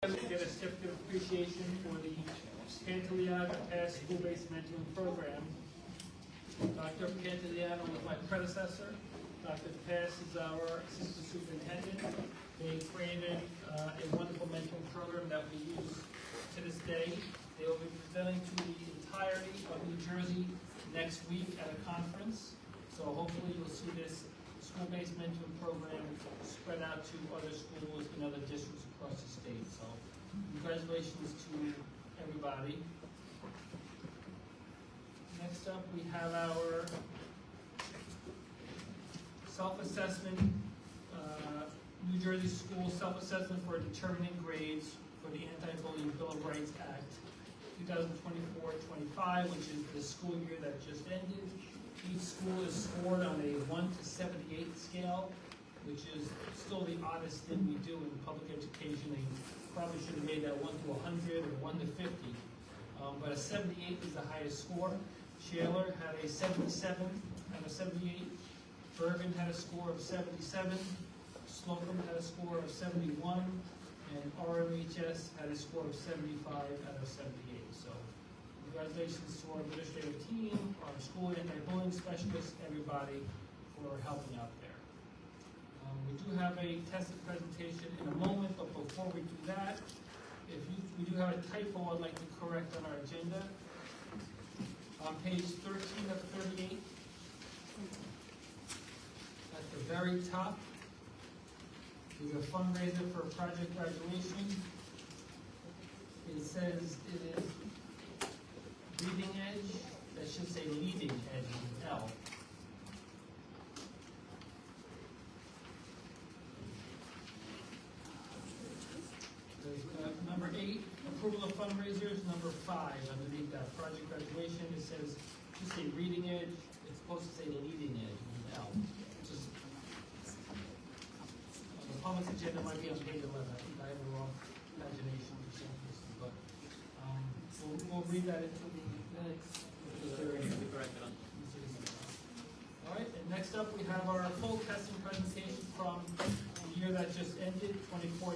Get a certificate of appreciation for the Pantaleano Pass School-Based Mentoring Program. Dr. Pantaleano was my predecessor. Dr. Pass is our assistant superintendent. They created a wonderful mentoring program that we use to this day. They will be presenting to the entirety of New Jersey next week at a conference. So hopefully you'll see this school-based mentoring program spread out to other schools and other districts across the state. So congratulations to everybody. Next up, we have our self-assessment, New Jersey School self-assessment for determining grades for the Anti-Bullying Bill of Rights Act 2024-25, which is the school year that just ended. Each school is scored on a 1 to 78 scale, which is still the oddest thing we do in public education. They probably should have made that 1 to 100 or 1 to 50. But a 78 is the highest score. Shaler had a 77 out of 78. Bergen had a score of 77. Slocum had a score of 71. And RMHS had a score of 75 out of 78. So congratulations to our administrative team, our school anti-bullying specialists, everybody for helping out there. We do have a tested presentation in a moment, but before we do that, we do have a typo I'd like to correct on our agenda. On page 13 of 38, at the very top, is a fundraiser for Project Graduation. It says it is Leading Edge. That should say Leading Edge with L. There's number 8, approval of fundraisers. Number 5, underneath that Project Graduation, it says just say Reading Edge. It's supposed to say Leading Edge with L. Just the public agenda might be on page 11. I think I have the wrong imagination for some reason, but we'll read that into the minutes. All right, and next up we have our full testing presentation from the year that just ended, 24-25.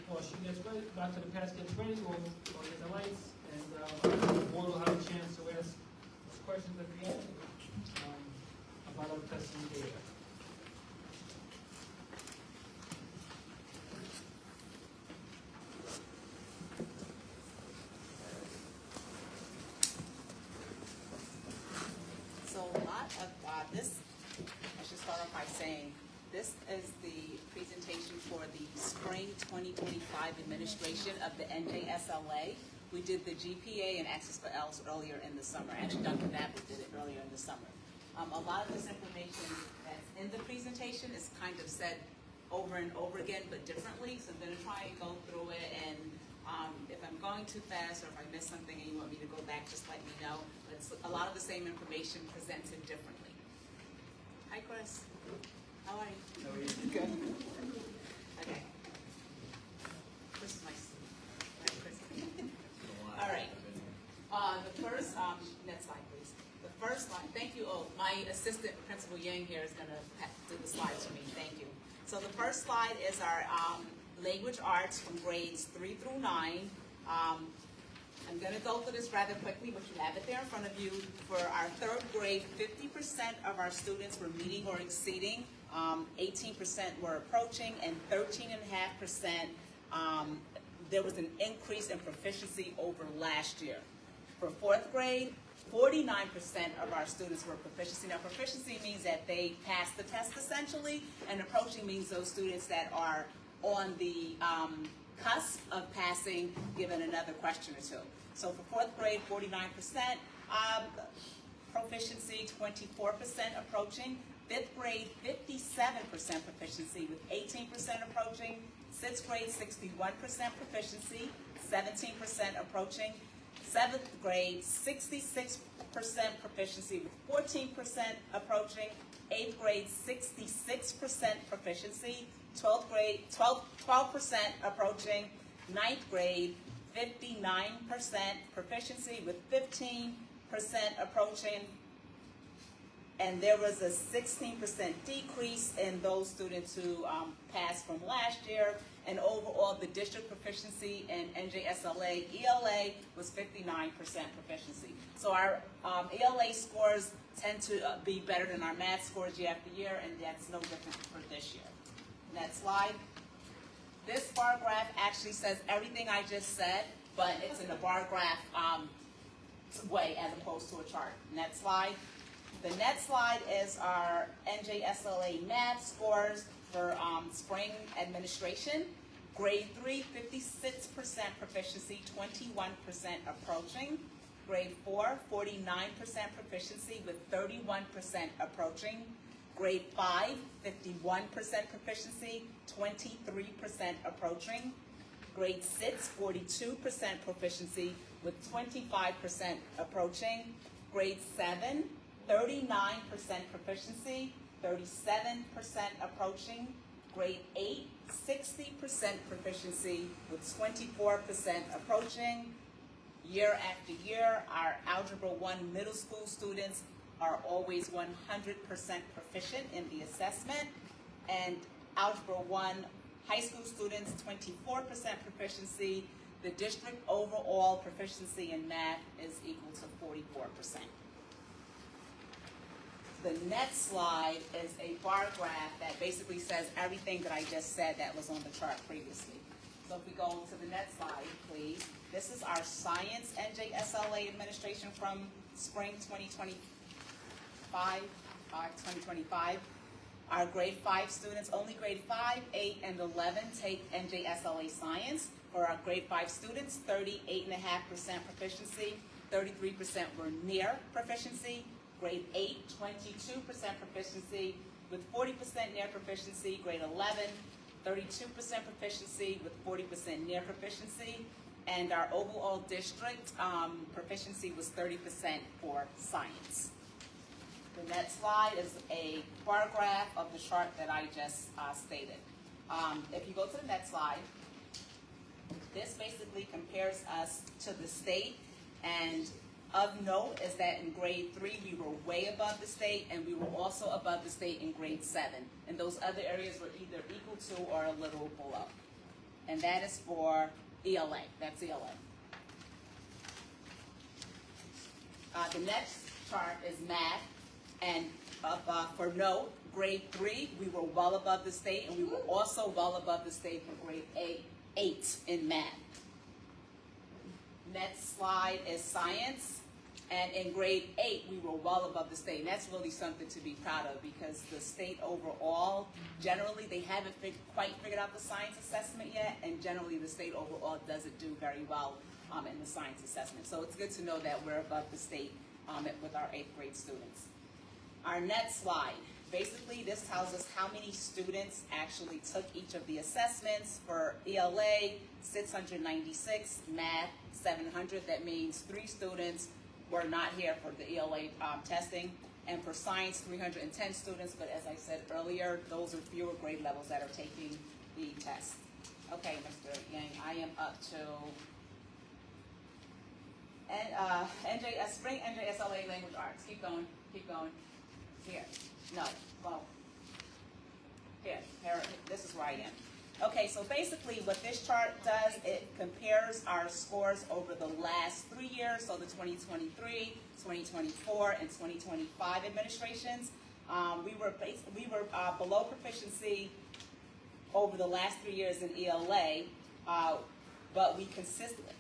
While she gets ready, Dr. Pass gets ready, we'll get the lights, and the board will have a chance to ask questions at the end about our testing data. I should start off by saying, this is the presentation for the Spring 2025 administration of the NJSLA. We did the GPA and Access for ELS earlier in the summer. Actually, Dr. Babbitt did it earlier in the summer. A lot of this information that's in the presentation is kind of said over and over again, but differently. So I'm going to try and go through it, and if I'm going too fast or if I miss something and you want me to go back, just let me know. But it's a lot of the same information presented differently. Hi, Chris. How are you? How are you? Good. Okay. This is my seat. Hi, Chris. All right. The first, next slide, please. The first slide, thank you. Oh, my assistant, Principal Yang here, is going to do the slides for me. Thank you. So the first slide is our language arts from grades 3 through 9. I'm going to go through this rather quickly, but you have it there in front of you. For our 3rd grade, 50% of our students were meeting or exceeding, 18% were approaching, and 13.5% there was an increase in proficiency over last year. For 4th grade, 49% of our students were proficiency. Now, proficiency means that they passed the test essentially, and approaching means those students that are on the cusp of passing, given another question or two. So for 4th grade, 49% proficiency, 24% approaching. 5th grade, 57% proficiency with 18% approaching. 6th grade, 61% proficiency, 17% approaching. 7th grade, 66% proficiency with 14% approaching. 8th grade, 66% proficiency. 12th grade, 12% approaching. 9th grade, 59% proficiency with 15% approaching. and there was a 16% decrease in those students who passed from last year, and overall the district proficiency in NJSLA ELA was 59% proficiency. So our ELA scores tend to be better than our math scores year after year, and that's no different for this year. Next slide. This bar graph actually says everything I just said, but it's in a bar graph way as opposed to a chart. Next slide. The next slide is our NJSLA math scores for spring administration. Grade 3, 56% proficiency, 21% approaching. Grade 4, 49% proficiency with 31% approaching. Grade 5, 51% proficiency, 23% approaching. Grade 6, 42% proficiency with 25% approaching. Grade 7, 39% proficiency, 37% approaching. Grade 8, 60% proficiency with 24% approaching. Year after year, our Algebra 1 middle school students are always 100% proficient in the assessment, and Algebra 1 high school students, 24% proficiency. The district overall proficiency in math is equal to 44%. The next slide is a bar graph that basically says everything that I just said that was on the chart previously. So if we go to the next slide, please. This is our science NJSLA administration from spring 2025. Our grade 5 students, only grade 5, 8, and 11 take NJSLA science. For our grade 5 students, 38.5% proficiency, 33% were near proficiency. Grade 8, 22% proficiency with 40% near proficiency. Grade 11, 32% proficiency with 40% near proficiency. And our overall district proficiency was 30% for science. The next slide is a bar graph of the chart that I just stated. If you go to the next slide, this basically compares us to the state, and of note is that in grade 3 we were way above the state, and we were also above the state in grade 7. And those other areas were either equal to or a little below. And that is for ELA. That's ELA. The next chart is math, and for note, grade 3 we were well above the state, and we were also well above the state for grade 8 in math. Next slide is science, and in grade 8 we were well above the state, and that's really something to be proud of, because the state overall, generally they haven't quite figured out the science assessment yet, and generally the state overall doesn't do very well in the science assessment. So it's good to know that we're above the state with our 8th grade students. Our next slide, basically this tells us how many students actually took each of the assessments. For ELA, 696, math, 700. That means 3 students were not here for the ELA testing. And for science, 310 students, but as I said earlier, those are fewer grade levels that are taking the test. Okay, Mr. Yang, I am up to spring NJSLA language arts. Keep going, keep going. Here, no, well, here, this is where I am. Okay, so basically what this chart does, it compares our scores over the last 3 years, so the 2023, 2024, and 2025 administrations. We were below proficiency over the last 3 years in ELA, but we consistently.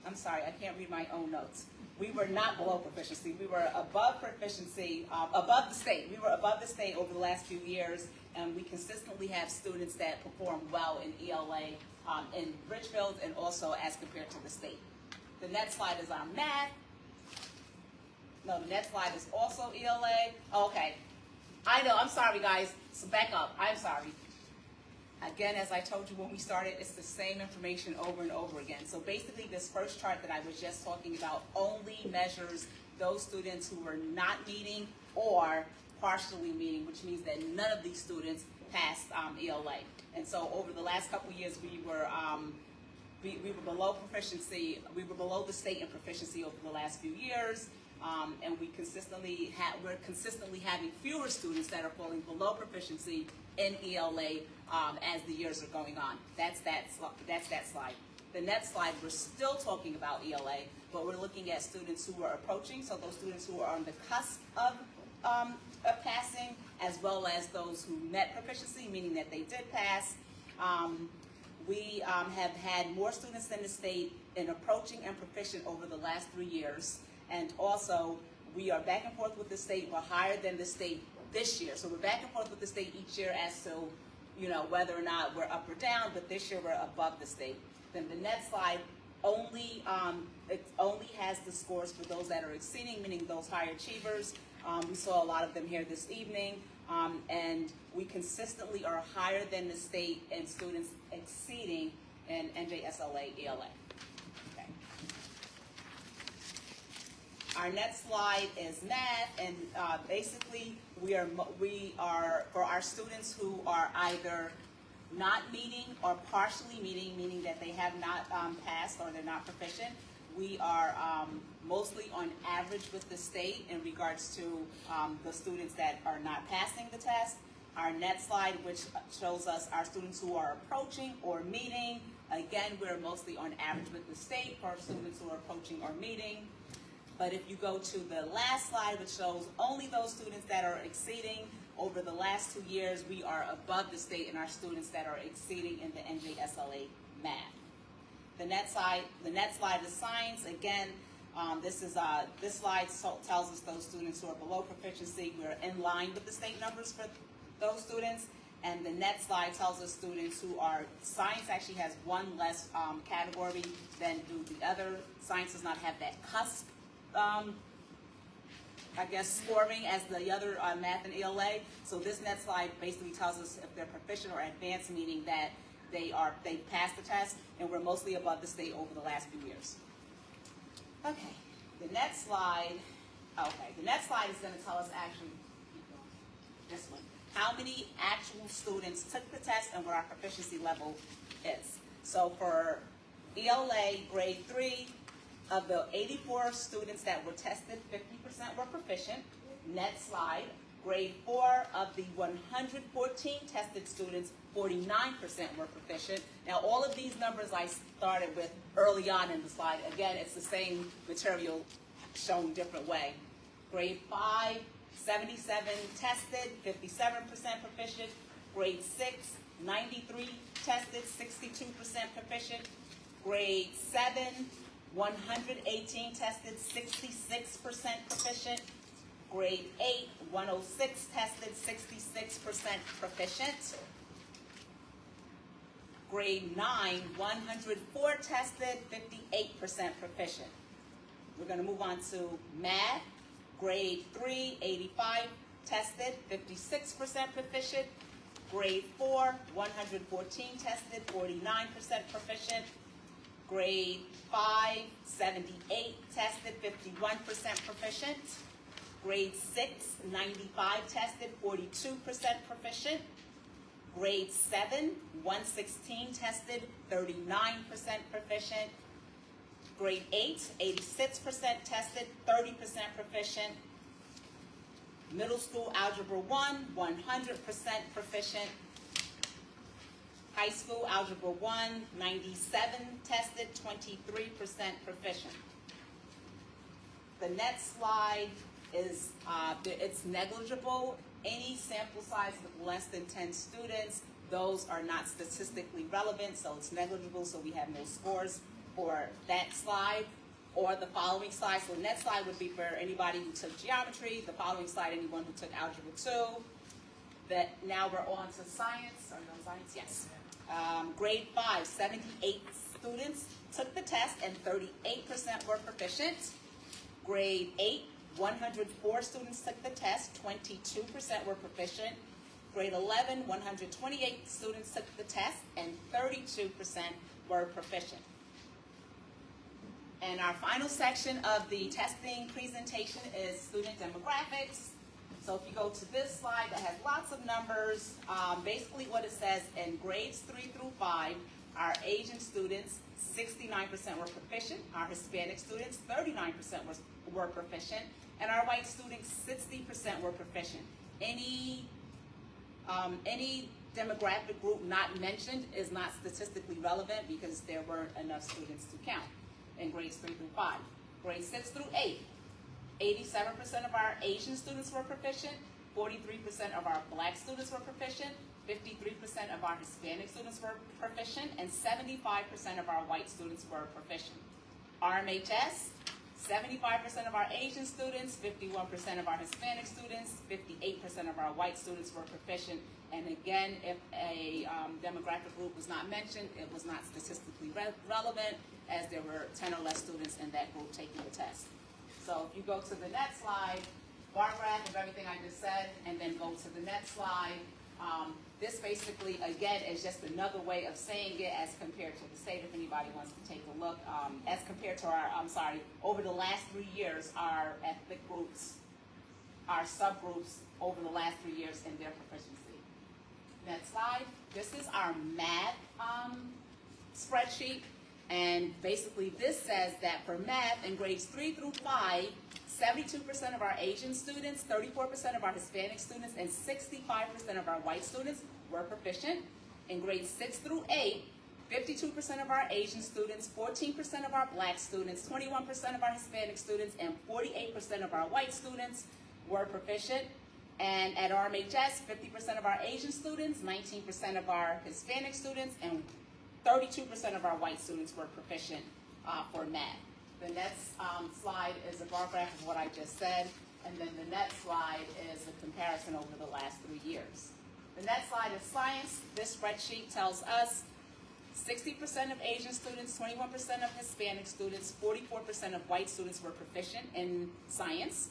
I'm sorry, I can't read my own notes. We were not below proficiency. We were above proficiency, above the state. We were above the state over the last few years, and we consistently have students that perform well in ELA in Richfield and also as compared to the state. The next slide is our math. No, the next slide is also ELA. Okay, I know, I'm sorry guys, so back up, I'm sorry. Again, as I told you when we started, it's the same information over and over again. So basically this first chart that I was just talking about only measures those students who were not meeting or partially meeting, which means that none of these students passed ELA. And so over the last couple of years, we were we were below proficiency. We were below the state in proficiency over the last few years, and we're consistently having fewer students that are falling below proficiency in ELA as the years are going on. That's that slide. The next slide, we're still talking about ELA, but we're looking at students who are approaching, so those students who are on the cusp of passing, as well as those who met proficiency, meaning that they did pass. We have had more students than the state in approaching and proficient over the last 3 years, and also we are back and forth with the state. We're higher than the state this year, so we're back and forth with the state each year as to, you know, whether or not we're up or down, but this year we're above the state. Then the next slide only has the scores for those that are exceeding, meaning those high achievers. We saw a lot of them here this evening, and we consistently are higher than the state in students exceeding in NJSLA ELA. Okay. Our next slide is math, and basically we are for our students who are either not meeting or partially meeting, meaning that they have not passed or they're not proficient. We are mostly on average with the state in regards to the students that are not passing the test. Our next slide, which shows us our students who are approaching or meeting, again, we're mostly on average with the state for students who are approaching or meeting. But if you go to the last slide, which shows only those students that are exceeding, over the last 2 years, we are above the state in our students that are exceeding in the NJSLA math. The next slide is science. Again, this slide tells us those students who are below proficiency. We're in line with the state numbers for those students. And the next slide tells us students who are, science actually has one less category than do the other. Science does not have that cusp, I guess, scoring as the other math and ELA. So this next slide basically tells us if they're proficient or advanced, meaning that they passed the test, and we're mostly above the state over the last few years. Okay, the next slide is going to tell us actually, this one, how many actual students took the test and what our proficiency level is. So for ELA grade 3, of the 84 students that were tested, 50% were proficient. Next slide, grade 4, of the 114 tested students, 49% were proficient. Now all of these numbers I started with early on in the slide. Again, it's the same material shown different way. Grade 5, 77 tested, 57% proficient. Grade 6, 93 tested, 62% proficient. Grade 7, 118 tested, 66% proficient. Grade 8, 106 tested, 66% proficient. Grade 9, 104 tested, 58% proficient. We're going to move on to math. Grade 3, 85 tested, 56% proficient. Grade 4, 114 tested, 49% proficient. Grade 5, 78 tested, 51% proficient. Grade 6, 95 tested, 42% proficient. Grade 7, 116 tested, 39% proficient. Grade 8, 86% tested, 30% proficient. Middle school algebra 1, 100% proficient. High school algebra 1, 97 tested, 23% proficient. The next slide is, it's negligible. Any sample size with less than 10 students, those are not statistically relevant, so it's negligible, so we have no scores for that slide or the following slide. So the next slide would be for anybody who took geometry, the following slide, anyone who took algebra 2. That now we're on to science, or no science, yes. Grade 5, 78 students took the test and 38% were proficient. Grade 8, 104 students took the test, 22% were proficient. Grade 11, 128 students took the test and 32% were proficient. And our final section of the testing presentation is student demographics. So if you go to this slide that has lots of numbers, basically what it says in grades 3 through 5, our Asian students, 69% were proficient. Our Hispanic students, 39% were proficient. And our white students, 60% were proficient. Any demographic group not mentioned is not statistically relevant because there weren't enough students to count in grades 3 through 5. Grades 6 through 8, 87% of our Asian students were proficient, 43% of our black students were proficient, 53% of our Hispanic students were proficient, and 75% of our white students were proficient. RMHS, 75% of our Asian students, 51% of our Hispanic students, 58% of our white students were proficient. And again, if a demographic group was not mentioned, it was not statistically relevant, as there were 10 or less students in that group taking the test. So if you go to the next slide, bar graph of everything I just said, and then go to the next slide. This basically, again, is just another way of saying it as compared to the state, if anybody wants to take a look. As compared to our, over the last 3 years, our ethnic groups, our subgroups over the last 3 years in their proficiency. Next slide. This is our math spreadsheet. And basically this says that for math in grades 3 through 5, 72% of our Asian students, 34% of our Hispanic students, and 65% of our white students were proficient. In grades 6 through 8, 52% of our Asian students, 14% of our black students, 21% of our Hispanic students, and 48% of our white students were proficient. And at RMHS, 50% of our Asian students, 19% of our Hispanic students, and 32% of our white students were proficient for math. The next slide is a bar graph of what I just said, and then the next slide is a comparison over the last 3 years. The next slide is science. This spreadsheet tells us 60% of Asian students, 21% of Hispanic students, 44% of white students were proficient in science.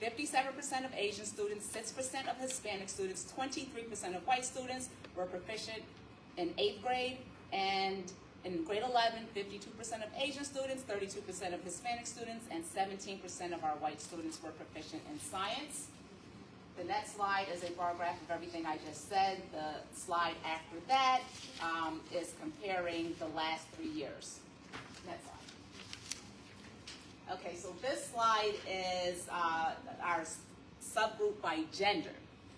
57% of Asian students, 6% of Hispanic students, 23% of white students were proficient in 8th grade, and in grade 11, 52% of Asian students, 32% of Hispanic students, and 17% of our white students were proficient in science. The next slide is a bar graph of everything I just said. The slide after that is comparing the last 3 years. Next slide. Okay, so this slide is our subgroup by gender.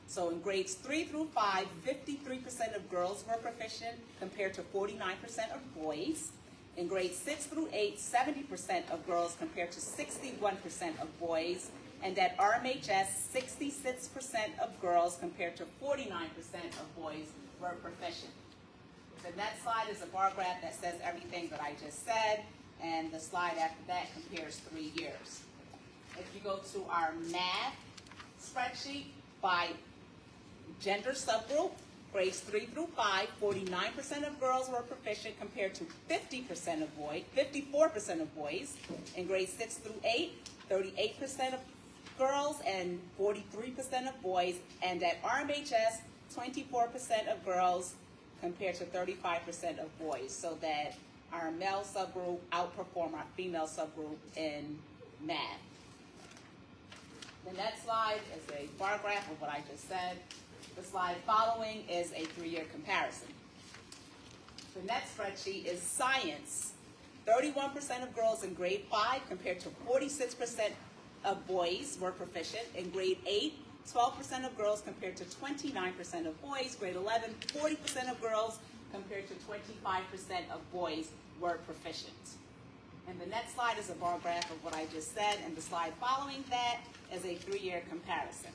So in grades 3 through 5, 53% of girls were proficient compared to 49% of boys. In grades 6 through 8, 70% of girls compared to 61% of boys. And at RMHS, 66% of girls compared to 49% of boys were proficient. The next slide is a bar graph that says everything that I just said, and the slide after that compares 3 years. If you go to our math spreadsheet by gender subgroup, grades 3 through 5, 49% of girls were proficient compared to 54% of boys. In grades 6 through 8, 38% of girls and 43% of boys. And at RMHS, 24% of girls compared to 35% of boys. So that our male subgroup outperformed our female subgroup in math. The next slide is a bar graph of what I just said. The slide following is a 3-year comparison. The next spreadsheet is science. 31% of girls in grade 5 compared to 46% of boys were proficient. In grade 8, 12% of girls compared to 29% of boys. Grade 11, 40% of girls compared to 25% of boys were proficient. And the next slide is a bar graph of what I just said, and the slide following that is a 3-year comparison.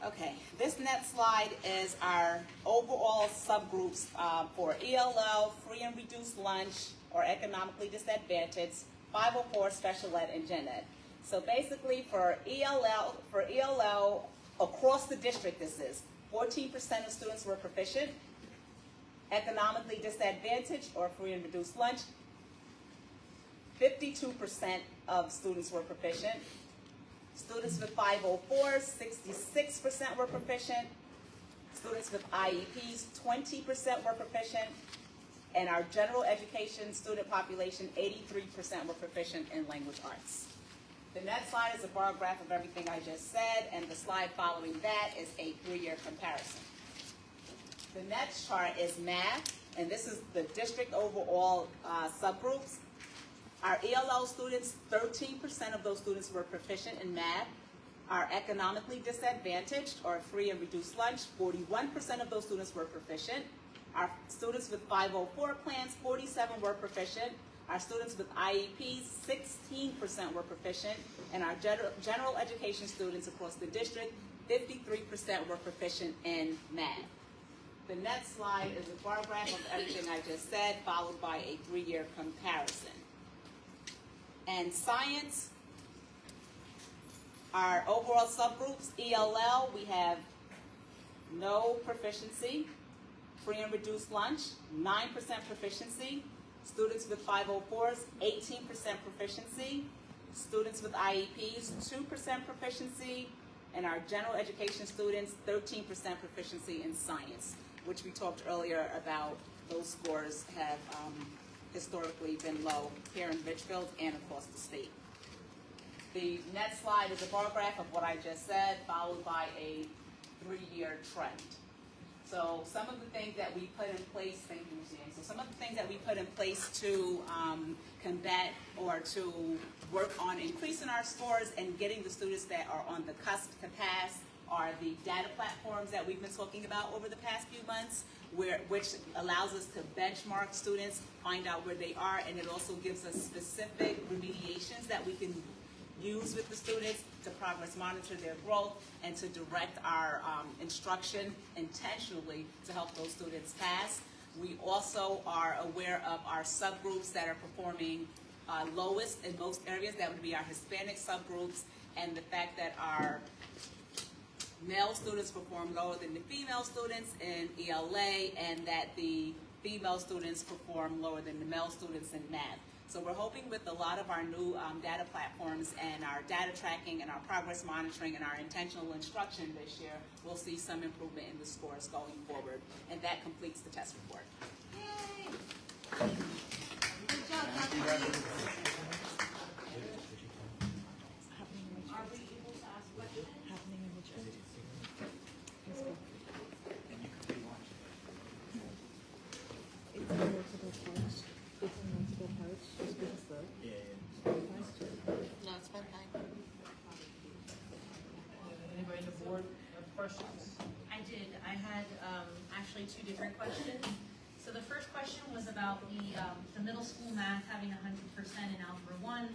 Okay, this next slide is our overall subgroups for ELL, free and reduced lunch, or economically disadvantaged, 504 special ed, and gen ed. So basically for ELL across the district, this is 14% of students were proficient, economically disadvantaged, or free and reduced lunch. 52% of students were proficient. Students with 504, 66% were proficient. Students with IEPs, 20% were proficient. And our general education student population, 83% were proficient in language arts. The next slide is a bar graph of everything I just said, and the slide following that is a 3-year comparison. The next chart is math. and this is the district overall subgroups. Our ELL students, 13% of those students were proficient in math. Our economically disadvantaged or free and reduced lunch, 41% of those students were proficient. Our students with 504 plans, 47 were proficient. Our students with IEPs, 16% were proficient. And our general education students across the district, 53% were proficient in math. The next slide is a bar graph of everything I just said, followed by a 3-year comparison. And science, our overall subgroups, ELL, we have no proficiency. Free and reduced lunch, 9% proficiency. Students with 504s, 18% proficiency. Students with IEPs, 2% proficiency. And our general education students, 13% proficiency in science, which we talked earlier about. Those scores have historically been low here in Richfield and across the state. The next slide is a bar graph of what I just said, followed by a 3-year trend. So some of the things that we put in place, thank you, Jan. So some of the things that we put in place to combat or to work on increasing our scores and getting the students that are on the cusp to pass are the data platforms that we've been talking about over the past few months, which allows us to benchmark students, find out where they are, and it also gives us specific remediations that we can use with the students to progress monitor their growth and to direct our instruction intentionally to help those students pass. We also are aware of our subgroups that are performing lowest in most areas. That would be our Hispanic subgroups, and the fact that our male students perform lower than the female students in ELA, and that the female students perform lower than the male students in math. So we're hoping with a lot of our new data platforms and our data tracking and our progress monitoring and our intentional instruction this year, we'll see some improvement in the scores going forward. And that completes the test report. Yay! Good job, Dr. Lee. Are we able to ask questions? No, it's been fine. Anybody on the board have questions? I did. I had actually 2 different questions. So the first question was about the middle school math having 100% in Algebra 1,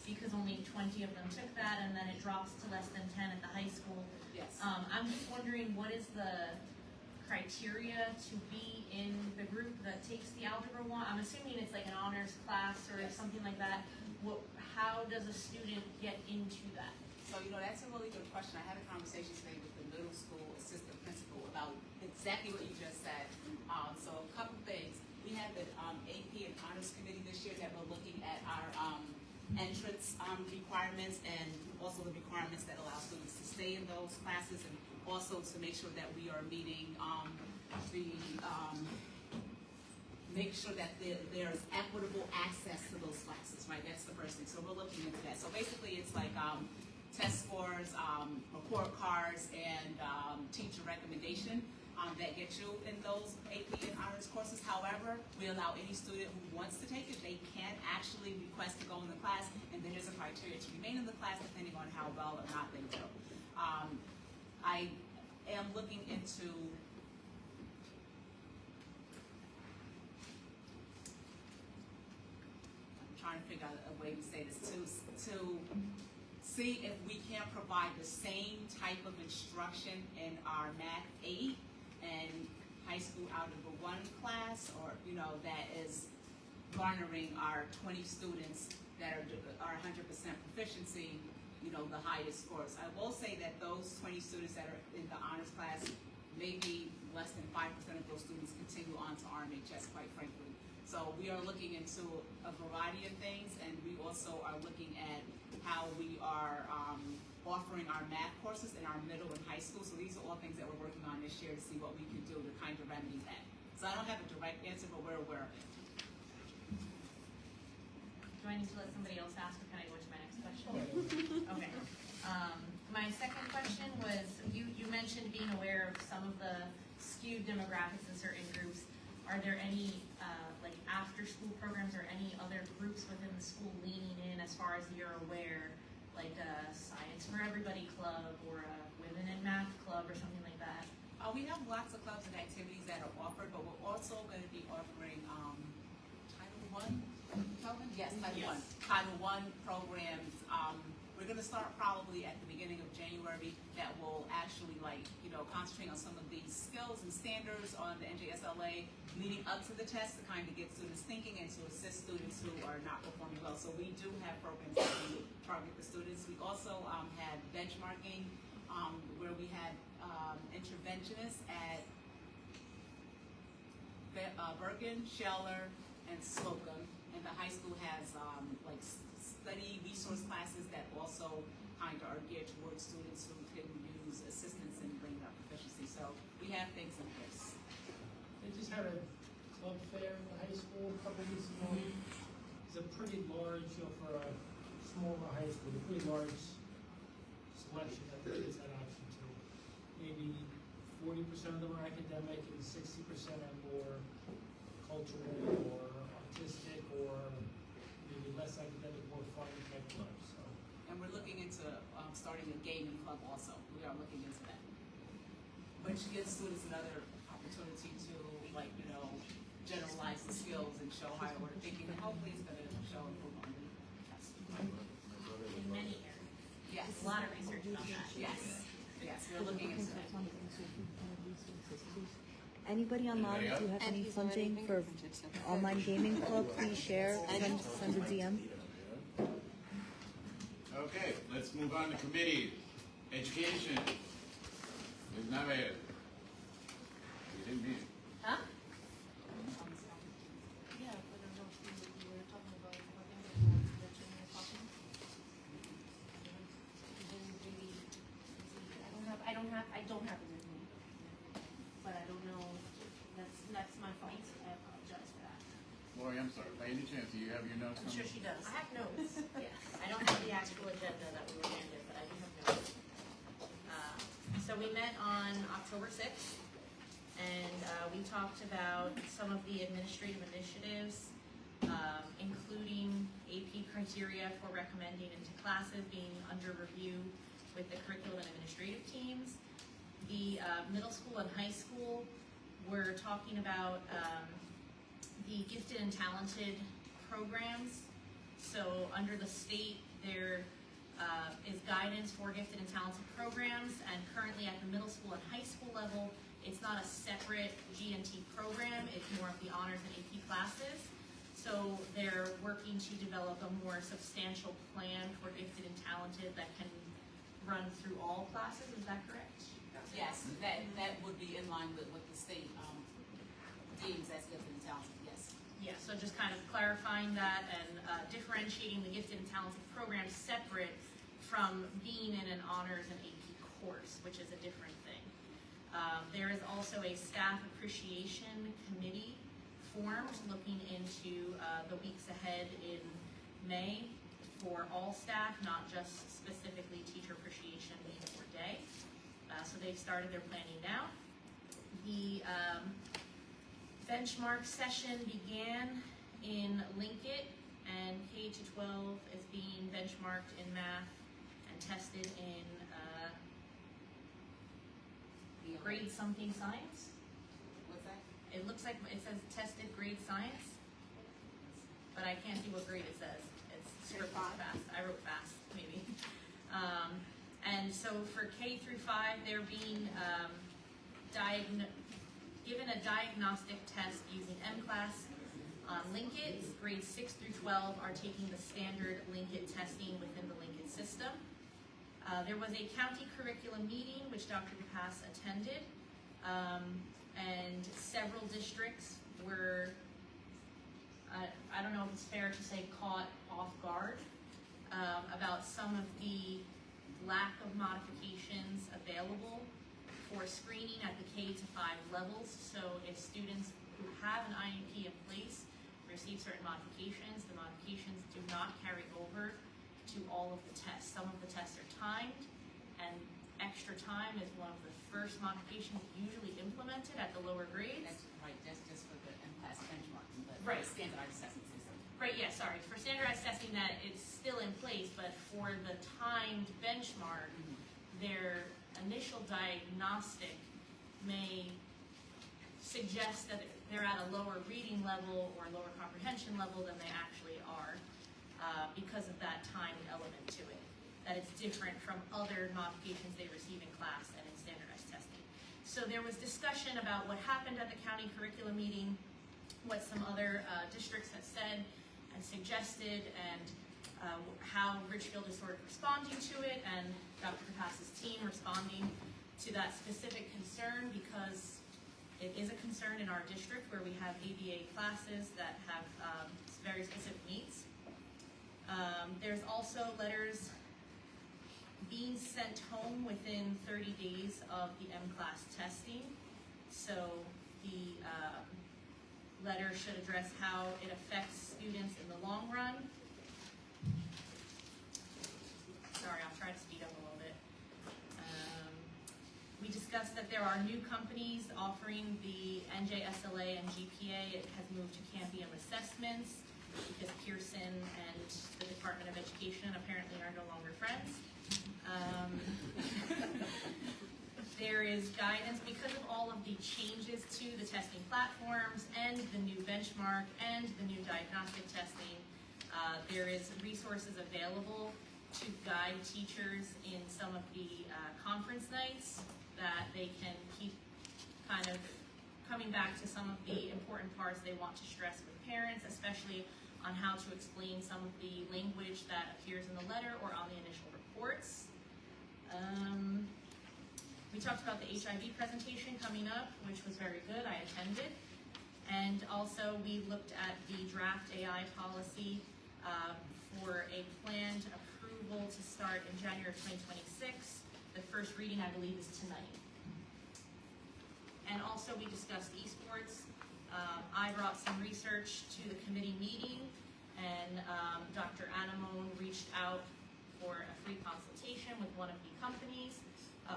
because only 20 of them took that, and then it drops to less than 10 at the high school. Yes. I'm just wondering, what is the criteria to be in the group that takes the Algebra 1? I'm assuming it's like an honors class or something like that. How does a student get into that? So, that's a really good question. I had a conversation today with the middle school assistant principal about exactly what you just said. So a couple things. We had the AP and honors committee this year that were looking at our entrance requirements and also the requirements that allow students to stay in those classes, and also to make sure that we are meeting make sure that there's equitable access to those classes, right? That's the first thing. So we're looking into that. So basically it's like test scores, report cards, and teacher recommendation that get you in those AP and honors courses. However, we allow any student who wants to take it, they can actually request to go in the class, and then there's a criteria to remain in the class depending on how well or not they do. I am looking into trying to figure out a way to say this, to see if we can provide the same type of instruction in our Math 8 and high school Algebra 1 class, or that is garnering our 20 students that are 100% proficiency, the highest scores. I will say that those 20 students that are in the honors class, maybe less than 5% of those students continue on to RMHS, quite frankly. So we are looking into a variety of things, and we also are looking at how we are offering our math courses in our middle and high school. So these are all things that we're working on this year to see what we can do to kind of remedy that. So I don't have a direct answer, but we're aware of it. Do I need to let somebody else ask, or can I go to my next question? Okay. My second question was, you mentioned being aware of some of the skewed demographics in certain groups. are there any, like after-school programs or any other groups within the school leaning in as far as you're aware, like a Science for Everybody club or a Women in Math club or something like that? We have lots of clubs and activities that are offered, but we're also going to be offering Title I, Kelvin? Yes, Title I. Yes. Title I programs. We're going to start probably at the beginning of January that will actually concentrate on some of these skills and standards on the NJSLA leading up to the test to kind of get students thinking and to assist students who are not performing well. So we do have programs that we target the students. We also had benchmarking where we had interventionists at Bergen, Scheller, and Slocum. And the high school has study resource classes that also kind of are geared towards students who can use assistance in bringing up proficiency. So we have things in place. They just had a club fair in the high school a couple weeks ago. It's a pretty large, for a smaller high school, a pretty large selection that the kids had option to. Maybe 40% of them are academic and 60% are more cultural or artistic or maybe less academic, more fun type clubs. So. And we're looking into starting a gaming club also. We are looking into that. Which gives students another opportunity to generalize the skills and show how we're thinking. And hopefully it's going to show improvement on the test. In many areas. Yes. A lot of research on that. Yes. Yes, we're looking into that. Anybody online, if you have any funding for online gaming club, please share, send a DM. Okay, let's move on to committee. Education. Ms. Naved. You didn't mean it. Huh? Yeah, I don't know if you were talking about something that you were talking. I don't have it with me. But I don't know, that's my fault. I apologize for that. Lori, I'm sorry. By any chance, do you have your notes? I'm sure she does. I have notes, yes. I don't have the actual agenda that we were handed, but I do have notes. So we met on October 6th, and we talked about some of the administrative initiatives, including AP criteria for recommending into classes being under review with the curriculum and administrative teams. The middle school and high school, we're talking about the gifted and talented programs. So under the state, there is guidance for gifted and talented programs, and currently at the middle school and high school level, it's not a separate G&T program, it's more of the honors and AP classes. So they're working to develop a more substantial plan for gifted and talented that can run through all classes, is that correct? Yes, that would be in line with what the state deems as gifted and talented, yes. Yeah, so just kind of clarifying that and differentiating the gifted and talented program separate from being in an honors and AP course, which is a different thing. There is also a staff appreciation committee formed looking into the weeks ahead in May for all staff, not just specifically teacher appreciation week or day. So they've started their planning now. The benchmark session began in Linkit, and K-12 is being benchmarked in math and tested in grade something science. What's that? It looks like it says tested grade science, but I can't do what grade it says. It's scribbled fast. I wrote fast, maybe. And so for K through 5, they're being given a diagnostic test using MClass on Linkit. Grades 6 through 12 are taking the standard Linkit testing within the Linkit system. There was a county curriculum meeting which Dr. DePass attended, and several districts were, I don't know if it's fair to say, caught off guard about some of the lack of modifications available for screening at the K-5 levels. So if students who have an IEP in place receive certain modifications, the modifications do not carry over to all of the tests. Some of the tests are timed, and extra time is one of the first modifications usually implemented at the lower grades. That's right, that's just for the MCAS benchmarking, but Right. the standardized assessment system. Right, yeah, sorry, for standardized testing that it's still in place, but for the timed benchmark, their initial diagnostic may suggest that they're at a lower reading level or lower comprehension level than they actually are, because of that timed element to it. That it's different from other modifications they receive in class and in standardized testing. So there was discussion about what happened at the county curriculum meeting, what some other districts have said and suggested, and how Richfield is sort of responding to it, and Dr. Capas's team responding to that specific concern, because it is a concern in our district where we have ABA classes that have very specific needs. There's also letters being sent home within 30 days of the M-class testing. So the letter should address how it affects students in the long run. Sorry, I'll try to speed up a little bit. We discussed that there are new companies offering the NJSLA and GPA. It has moved to Cambium assessments because Pearson and the Department of Education apparently are no longer friends. There is guidance because of all of the changes to the testing platforms and the new benchmark and the new diagnostic testing. There is resources available to guide teachers in some of the conference nights that they can keep kind of coming back to some of the important parts they want to stress with parents, especially on how to explain some of the language that appears in the letter or on the initial reports. We talked about the HIV presentation coming up, which was very good. I attended. And also we looked at the draft AI policy for a planned approval to start in January of 2026. The first reading, I believe, is tonight. And also we discussed esports. I brought some research to the committee meeting, and Dr. Anamone reached out for a free consultation with one of the companies,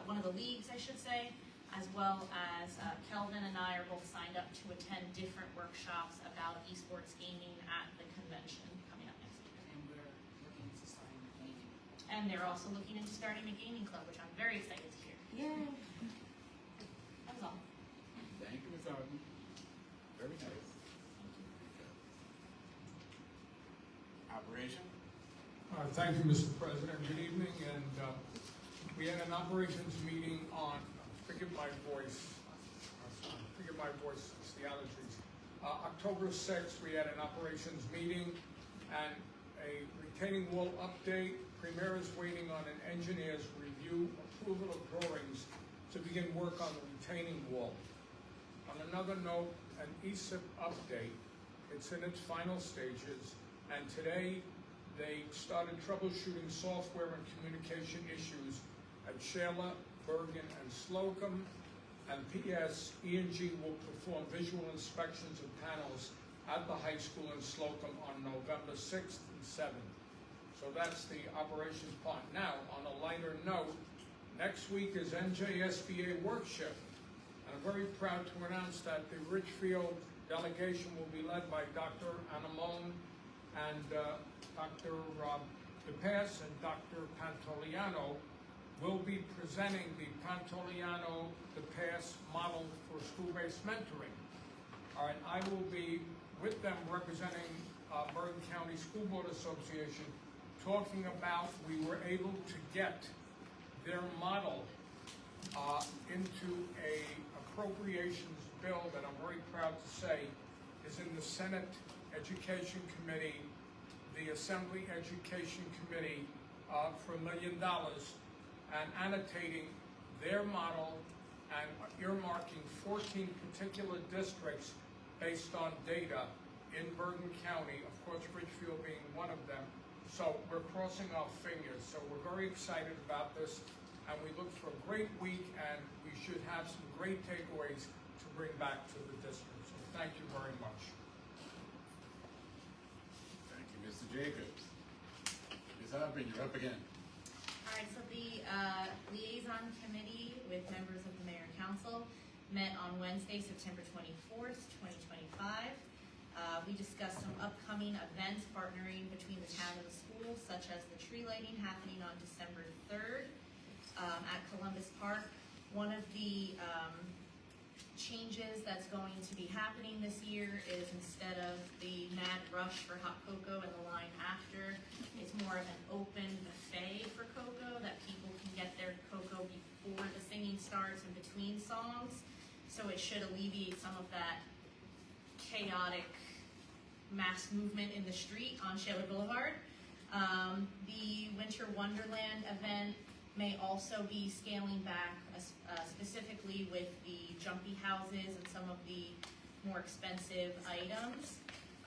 one of the leagues, I should say, as well as Kelvin and I are both signed up to attend different workshops about esports gaming at the convention coming up next year. And we're looking to start gaming. And they're also looking into starting a gaming club, which I'm very excited to hear. Yay. That was all. Thank you, Ms. Arden. Very nice. Operation? Thank you, Mr. President. Good evening, and we had an operations meeting on, forgive my voice, it's the allergies. October 6th, we had an operations meeting and a retaining wall update. Premier is waiting on an engineer's review approval of drawings to begin work on the retaining wall. On another note, an ESIP update. It's in its final stages, and today they started troubleshooting software and communication issues at Shayla, Bergen, and Slocum. And P.S. E&G will perform visual inspections of panels at the high school in Slocum on November 6th and 7th. So that's the operations part. Now, on a lighter note, next week is NJSLA workshop. And I'm very proud to announce that the Richfield delegation will be led by Dr. Anamone and Dr. DePass and Dr. Pantoliano will be presenting the Pantoliano-DePass model for school-based mentoring. All right, I will be with them representing Bergen County School Board Association, talking about we were able to get their model into a appropriations bill that I'm very proud to say is in the Senate Education Committee, the Assembly Education Committee for $1 million, and annotating their model and earmarking 14 particular districts based on data in Bergen County, of course Richfield being one of them. So we're crossing our fingers. So we're very excited about this, and we look for a great week, and we should have some great takeaways to bring back to the district. So thank you very much. Thank you, Mr. Jacobs. Ms. Harper, you're up again. All right, right, so the liaison committee with members of the mayor and council met on Wednesday, September 24th, 2025. We discussed some upcoming events partnering between the town and the school, such as the tree lighting happening on December 3rd at Columbus Park. One of the changes that's going to be happening this year is instead of the mad rush for hot cocoa and the line after, it's more of an open buffet for cocoa, that people can get their cocoa before the singing starts and between songs. So it should alleviate some of that chaotic mass movement in the street on Shaler Boulevard. The Winter Wonderland event may also be scaling back, specifically with the jumpy houses and some of the more expensive items.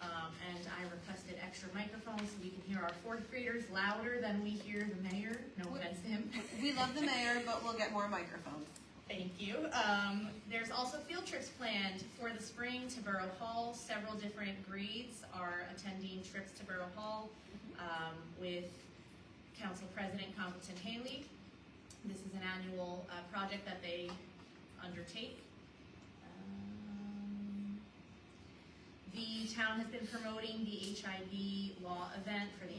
And I requested extra microphones so we can hear our fourth graders louder than we hear the mayor. No offense to him. We love the mayor, but we'll get more microphones. Thank you. There's also field trips planned for the spring to Borough Hall. Several different grades are attending trips to Borough Hall with Council President Compton Haley. This is an annual project that they undertake. The town has been promoting the HIV law event for the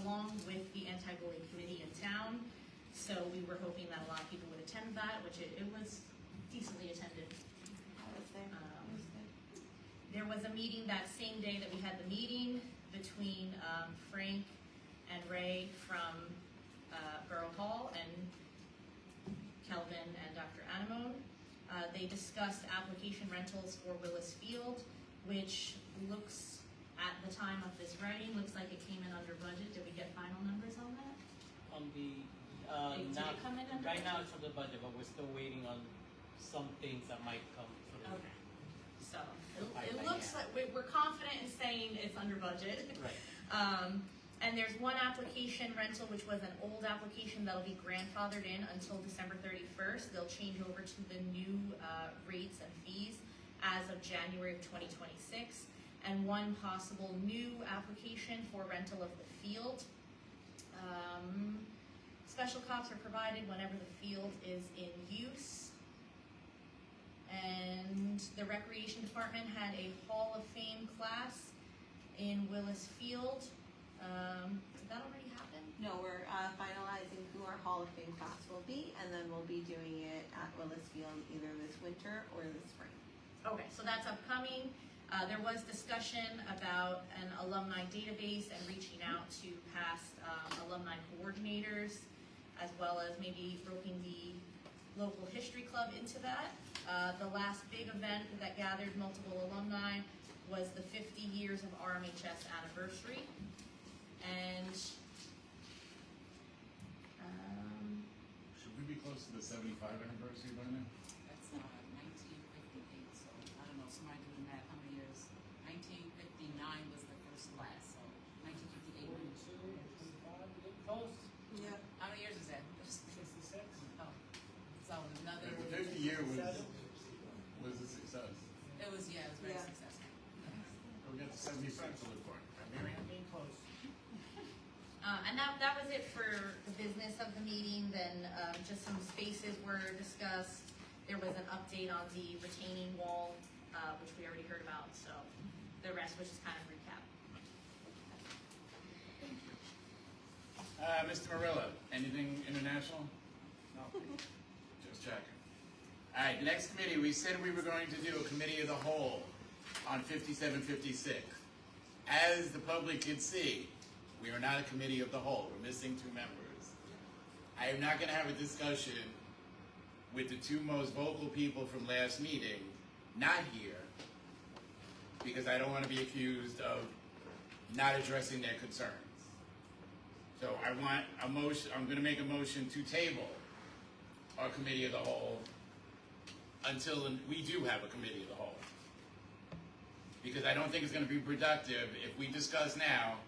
along with the anti-bullying committee in town. So we were hoping that a lot of people would attend that, which it was decently attended. There was a meeting that same day that we had the meeting between Frank and Ray from Borough Hall and Kelvin and Dr. Anamone. They discussed application rentals for Willis Field, which looks, at the time of this writing, looks like it came in under budget. Did we get final numbers on that? On the, Did it come in under right budget? now it's on the budget, but we're still waiting on some things that might come through. Okay. So Right, it right, looks yeah. like we're confident in saying it's under budget. Right. And there's one application rental, which was an old application that'll be grandfathered in until December 31st. They'll change over to the new rates and fees as of January of 2026. And one possible new application for rental of the field. Special cops are provided whenever the field is in use. And the Recreation Department had a Hall of Fame class in Willis Field. Did that already happen? No, we're finalizing who our Hall of Fame class will be, and then we'll be doing it at Willis Field either this winter or this spring. Okay, so that's upcoming. There was discussion about an alumni database and reaching out to past alumni coordinators, as well as maybe roping the local history club into that. The last big event that gathered multiple alumni was the 50 years of RMHS anniversary. And Should we be close to the 75 anniversary by now? That's 1958, so I don't know, somebody do the math, how many years? 1959 was the first class, so 1958. 42, 25, we get close. Yeah. How many years is that? 66. Oh, so another, The 50 year was a success. it was very Yeah. successful. We got the 75 to look for. Marianne? Being close. And that was it for the business of the meeting. Then just some spaces were discussed. There was an update on the retaining wall, which we already heard about. So the rest was just kind of recap. Mr. Marilla, anything international? No. Just checking. All right, next committee, we said we were going to do a committee of the whole on 5756. As the public can see, we are not a committee of the whole. We're missing 2 members. I am not going to have a discussion with the 2 most vocal people from last meeting not here, because I don't want to be accused of not addressing their concerns. So I want a motion, I'm going to make a motion to table our committee of the whole until we do have a committee of the whole. Because I don't think it's going to be productive if we discuss now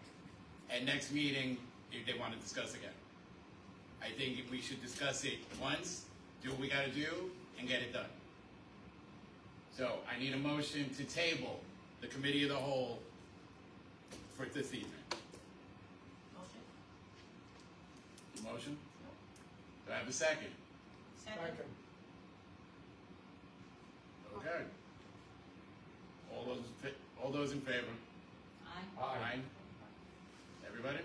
and next meeting if they want to discuss again. I think we should discuss it once, do what we got to do, and get it done. So I need a motion to table the committee of the whole for this evening. Motion? Do I have a second? Second. Okay. All those in favor? Aye. Aye. Everybody?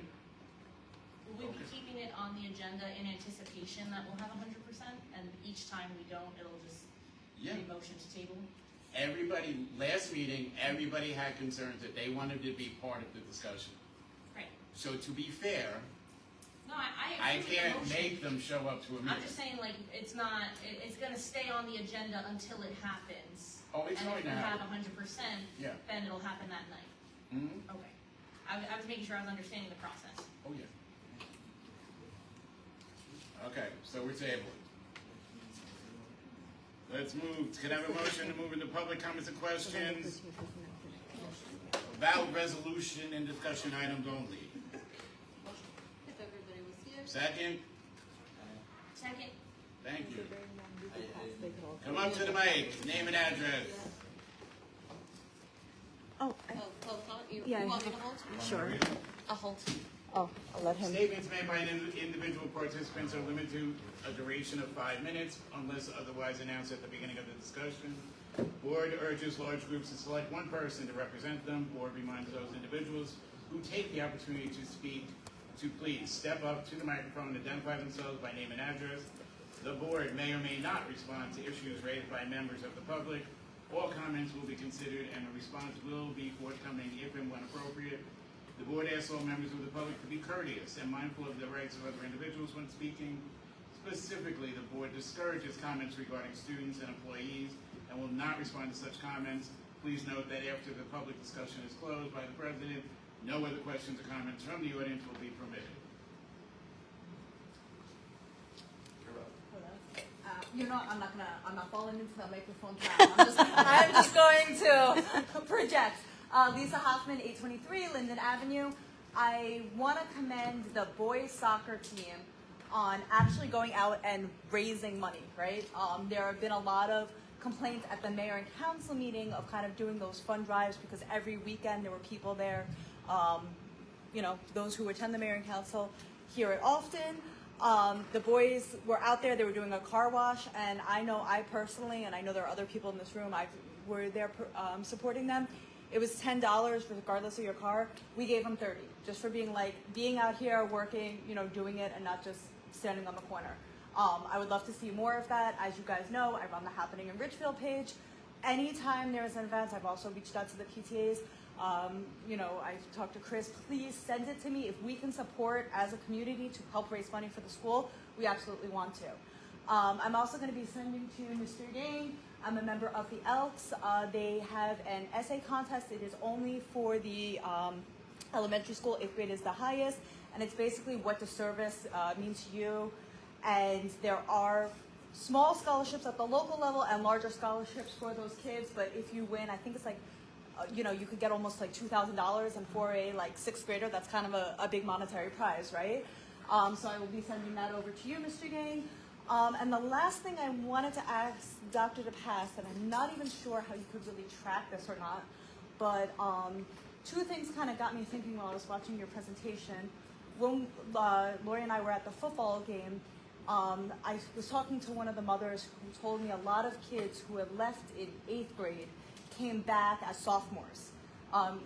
Will we be Okay. keeping it on the agenda in anticipation that we'll have 100%? And each time we don't, it'll just Yeah. be motion to table? Everybody, last meeting, everybody had concerns that they wanted to be part of the discussion. Right. So to be fair, No, I I agree with the can't motion. make them show up to a I'm meeting. just saying, like, it's not, it's gonna stay on the agenda until it happens. Oh, it's going to And if we have happen. 100%, Yeah. then it'll happen that night. Mhm. Okay. I was making sure I was understanding the process. Oh, yeah. Okay, so we're tabling. Let's move, can I have a motion to move into public comments and questions about resolution and discussion items only? If everybody was here. Second? Second? Thank you. Come up to the mic, name and address. Oh, Hold on, you Yeah, I want me have- to hold? sure. I'll hold. Oh, I'll let him. Statements made by individual participants are limited to a duration of 5 minutes unless otherwise announced at the beginning of the discussion. Board urges large groups to select one person to represent them. Board reminds those individuals who take the opportunity to speak to please step up to the microphone and identify themselves by name and address. The board may or may not respond to issues raised by members of the public. All comments will be considered and a response will be forthcoming if and when appropriate. The board asks all members of the public to be courteous and mindful of the rights of other individuals when speaking. Specifically, the board discourages comments regarding students and employees and will not respond to such comments. Please note that after the public discussion is closed by the president, no other questions or comments from the audience will be permitted. I'm not falling into the microphone trap. I'm just going to project. Lisa Hoffman, 823 Linden Avenue. I want to commend the boys soccer team on actually going out and raising money, right? There have been a lot of complaints at the mayor and council meeting of kind of doing those fund drives because every weekend there were people there. Those who attend the mayor and council hear it often. The boys were out there, they were doing a car wash, and I personally, and I know there are other people in this room, were there supporting them. It was $10 regardless of your car. We gave them $30 just for being out here, working, doing it and not just standing on the corner. I would love to see more of that. As you guys know, I run the Happening in Richfield page. Anytime there's an event, I've also reached out to the PTAs. I talked to Chris, please send it to me. If we can support as a community to help raise money for the school, we absolutely want to. I'm also going to be sending to Mr. Yang. I'm a member of the Elks. They have an essay contest. It is only for the elementary school. 8th grade is the highest. And it's basically what the service means to you. And there are small scholarships at the local level and larger scholarships for those kids. But if you win, I think it's you could get almost $2,000, and for a 6th grader, that's kind of a big monetary prize, right? So I will be sending that over to you, Mr. Gang. And the last thing I wanted to ask Dr. DePass, and I'm not even sure how you could really track this or not, but two things kind of got me thinking while I was watching your presentation. When Lori and I were at the football game, I was talking to one of the mothers who told me a lot of kids who had left in 8th grade came back as sophomores,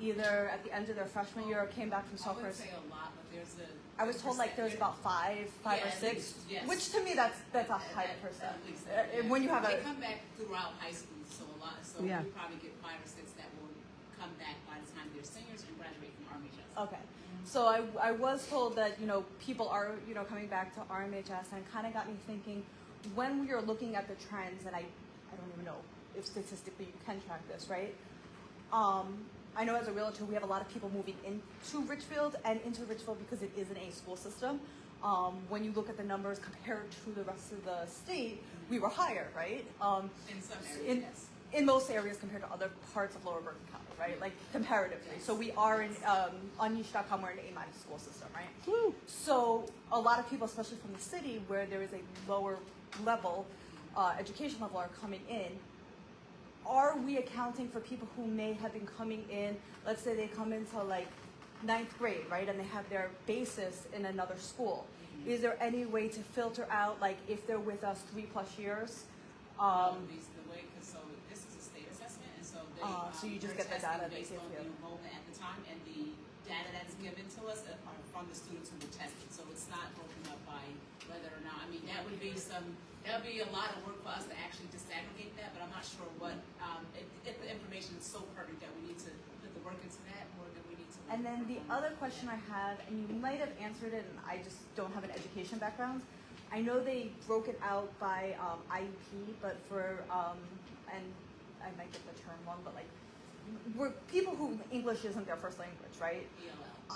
either at the end of their freshman year or came back from sophomore. I wouldn't say a lot, but there's a. I was told there's about five or six, yes. which to me that's a high percent. When you have They come back throughout high school, so Yeah. you probably get 5 or 6 that will come back by the time they're seniors and graduate from RMHS. Okay. So I was told that, people are, coming back to RMHS, and it kind of got me thinking, when we are looking at the trends, and I don't even know if statistically you can track this, right? I know as a realtor, we have a lot of people moving into Richfield because it is an A school system. When you look at the numbers compared to the rest of the state, we were higher, right? In some areas, yes. In most areas compared to other parts of Lower Bergen County, right? Like comparatively. So we are on niche.com, we're an A- school system, right? Woo. So a lot of people, especially from the city where there is a lower level, education level, are coming in. Are we accounting for people who may have been coming in, let's say they come into 9th grade, right? And they have their basis in another school. Is there any way to filter out, like, if they're with us 3+ years? The way, cause so this is a state assessment, and so they, So you just they're get the data testing they based give on you. the enrollment at the time, and the data that's given to us are from the students who were tested, so it's not broken up by whether or not, I mean, that would be a lot of work for us to actually disaggregate that, but I'm not sure what, if the information is so perfect that we need to put the work into that, more than we need to. And then the other question I have, and you might have answered it, and I just don't have an education background. I know they broke it out by IEP, but for, and I might get the term wrong, but like, we're people who English isn't their first language, right?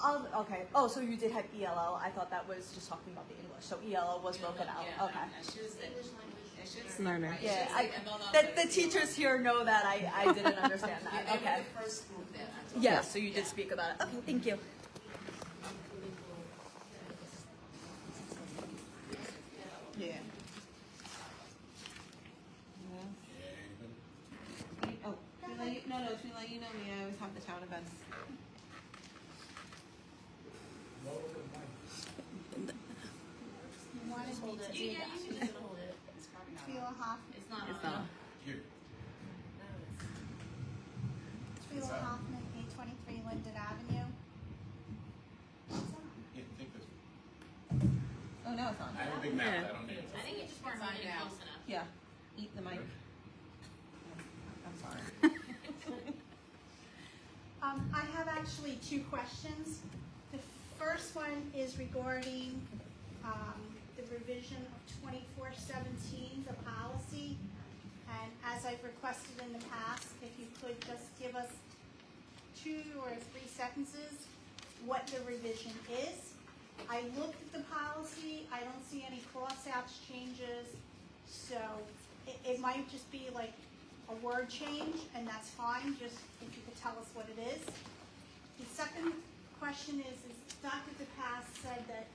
ELL. Okay. Oh, so you did have ELL. I thought that was just talking about the English. So ELL was broken out. Yeah, Okay. I should have said, English language. I should have said, Learner. right, Yeah, it should have the said- no, teachers here know that I didn't understand that. Yeah, they Okay. were the first group that I told. Yeah, so you did speak about it. Okay, thank you. Yeah. Oh, to let you know me, I always have the town events. You wanted me to do that. It's probably not. Spielhoff. It's not It's on. not. Here. Spielhoffman, 823 Linden Avenue. Yeah, take this. Oh, no, it's on. I have a big mouth, I don't need it. I think you just weren't It's on moving now. close enough. Yeah, eat the mic. I'm sorry. I have actually two questions. The first one is regarding the revision of 2417, the policy. And as I've requested in the past, if you could just give us 2 or 3 sentences what the revision is. I looked at the policy, I don't see any cross-outs changes, so it might just be like a word change, and that's fine, just if you could tell us what it is. The second question is Dr. DePass said that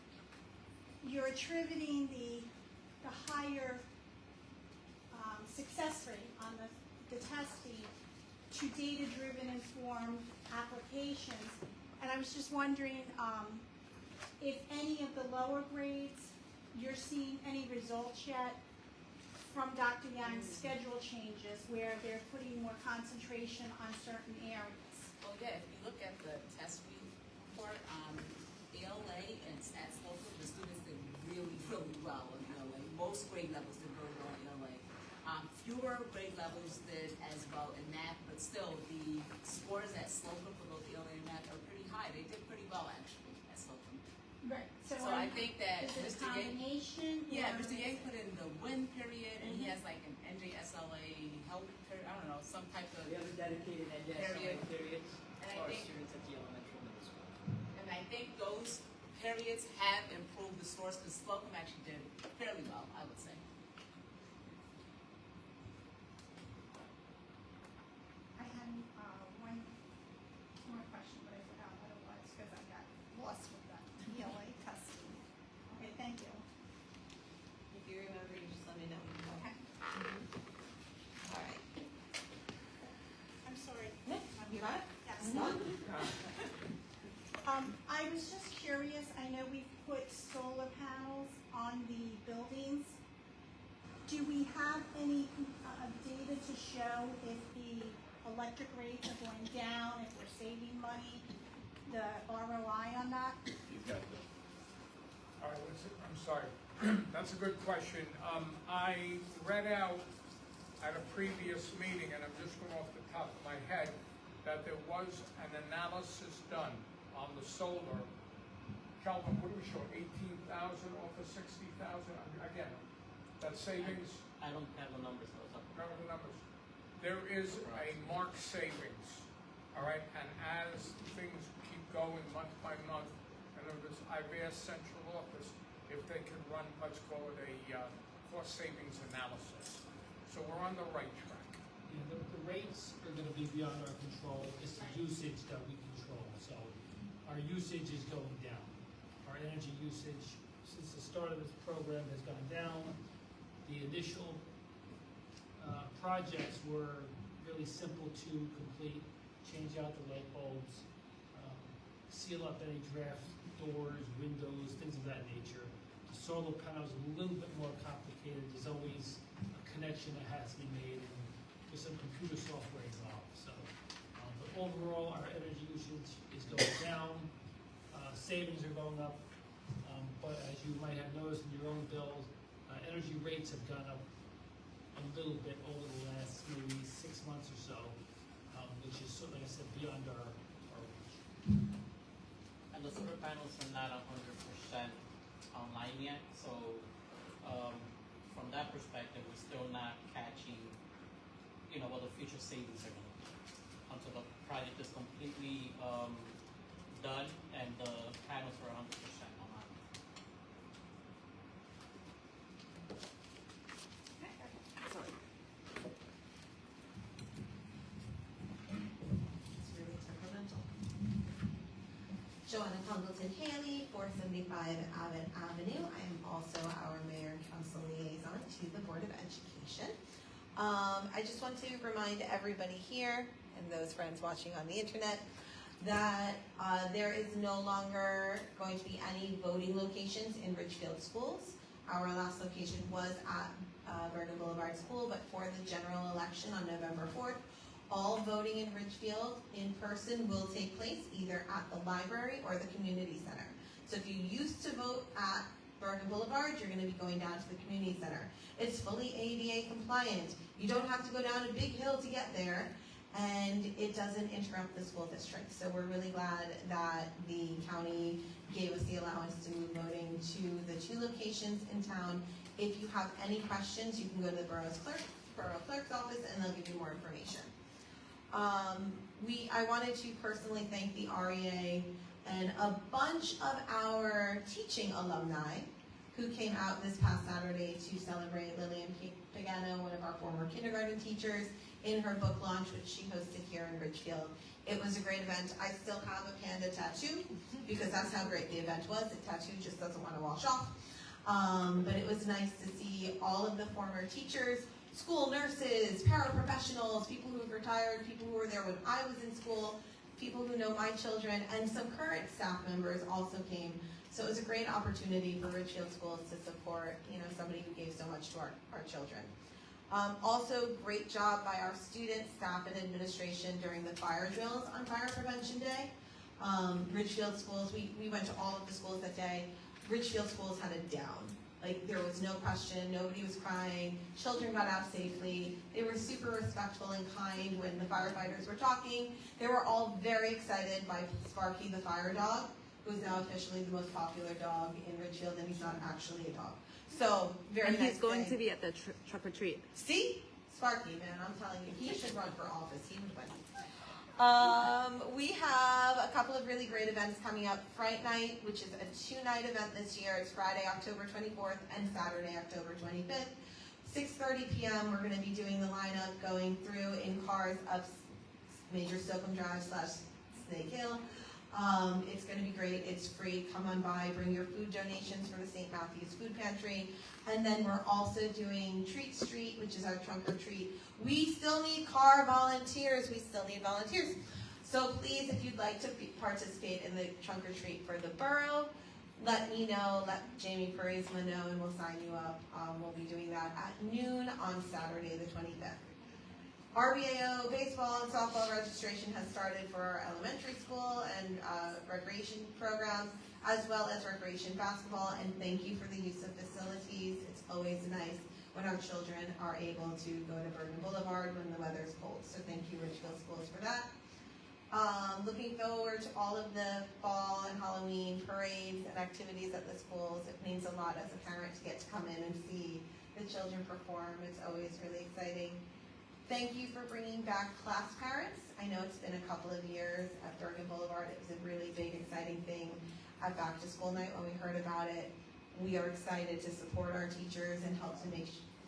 you're attributing the higher success rate on the testing to data-driven informed applications. And I was just wondering if any of the lower grades, you're seeing any results yet from Dr. Yang's schedule changes where they're putting more concentration on certain areas. Well, yeah, if you look at the test report, ELA and stats local, the students did really, really well in ELA. Most grade levels did really well in ELA. Fewer grade levels did as well in math, but still the scores at Slocum for both ELA and math are pretty high. They did pretty well actually at Slocum. Right. So I think that Is it a Mr. Yang, combination? yeah, or Mr. is Yang it- put in the win period, and he has like an NJSLA help period. I don't know, some type of. We have a dedicated NJSLA periods And I for our think- students at the elementary and middle school. And I think those periods have improved the scores because Slocum actually did fairly well, I would say. I had one more question, but I forgot what it was because I got lost with that ELA testing. Okay, thank you. If you remember, you just let me know. Okay. All right. I'm sorry. You got it? Yes. Done? I was just curious, I know we put solar panels on the buildings. Do we have any data to show if the electric rates are going down, if we're saving money, the ROI on that? He's got this. All right, I'm sorry. That's a good question. I read out at a previous meeting, and I'm just going off the top of my head, that there was an analysis done on the solar. Calvin, what do we show, 18,000 off of 60,000? Again, that savings, I don't have the numbers, I was talking about. remember the numbers? There is a marked savings, all right? And as things keep going month by month, in other words, I've asked central office if they can run, let's call it a cost savings analysis. So we're on the right track. Yeah, the rates are gonna be beyond our control, it's the usage that we control, so our usage is going down. Our energy usage, since the start of this program, has gone down. The initial projects were really simple to complete, change out the light bulbs, seal up any draft doors, windows, things of that nature. The solar panels are a little bit more complicated. There's always a connection that has to be made and there's some computer software involved. So, but overall, our energy usage is going down. Savings are going up. But as you might have noticed in your own bills, energy rates have gone up a little bit over the last maybe 6 months or so, which is, like I said, beyond our reach. And the solar panels are not 100% online yet, so from that perspective, we're still not catching, what the future savings are going to be until the project is completely done and the panels are 100% online. Excellent. It's really temperamental. Joanna Congleton Haley, 475 Abbott Avenue. I am also our Mayor and Council Liaison to the Board of Education. I just want to remind everybody here and those friends watching on the internet that there is no longer going to be any voting locations in Ridgefield schools. Our last location was at Bergen Boulevard School, but for the general election on November 4th, all voting in Ridgefield in person will take place either at the library or the community center. So if you used to vote at Bergen Boulevard, you're going to be going down to the community center. It's fully ADA compliant. You don't have to go down a big hill to get there, and it doesn't interrupt the school district. So we're really glad that the county gave us the allowance to move voting to the 2 locations in town. If you have any questions, you can go to the borough clerk's office and they'll give you more information. I wanted to personally thank the REA and a bunch of our teaching alumni who came out this past Saturday to celebrate Lillian Pagano, one of our former kindergarten teachers, in her book launch, which she hosted here in Ridgefield. It was a great event. I still have a panda tattoo because that's how great the event was. The tattoo just doesn't want to wash off. But it was nice to see all of the former teachers, school nurses, paraprofessionals, people who have retired, people who were there when I was in school, people who know my children, and some current staff members also came. So it was a great opportunity for Ridgefield schools to support, somebody who gave so much to our children. Also, great job by our students, staff, and administration during the fire drills on Fire Prevention Day. Ridgefield schools, we went to all of the schools that day. Ridgefield schools had it down. Like, there was no question, nobody was crying, children got out safely. They were super respectful and kind when the firefighters were talking. They were all very excited by Sparky the fire dog, who is now officially the most popular dog in Ridgefield, and he's not actually a dog. So, very nice. And he's going day. to be at the trunk or treat. See? Sparky, man, I'm telling you, he should run for office. He would win. We have a couple of really great events coming up. Fright Night, which is a 2-night event this year. It's Friday, October 24th and Saturday, October 25th. 6:30 p.m. We're going to be doing the lineup going through in cars up Major Stockham Drive / Snake Hill. It's going to be great. It's free. Come on by. Bring your food donations for the St. Matthew's Food Pantry. And then we're also doing Treat Street, which is our trunk or treat. We still need car volunteers. We still need volunteers. So please, if you'd like to participate in the trunk or treat for the borough, let me know. Let Jamie Parisma know, and we'll sign you up. We'll be doing that at noon on Saturday, the 25th. RBAO baseball and softball registration has started for our elementary school and recreation programs, as well as recreation basketball, and thank you for the use of facilities. It's always nice when our children are able to go to Bergen Boulevard when the weather's cold. So thank you, Ridgefield Schools, for that. Looking forward to all of the fall and Halloween parades and activities at the schools. It means a lot as a parent to get to come in and see the children perform. It's always really exciting. Thank you for bringing back class parents. I know it's been a couple of years at Bergen Boulevard. It was a really big, exciting thing at Back to School Night when we heard about it. We are excited to support our teachers and help to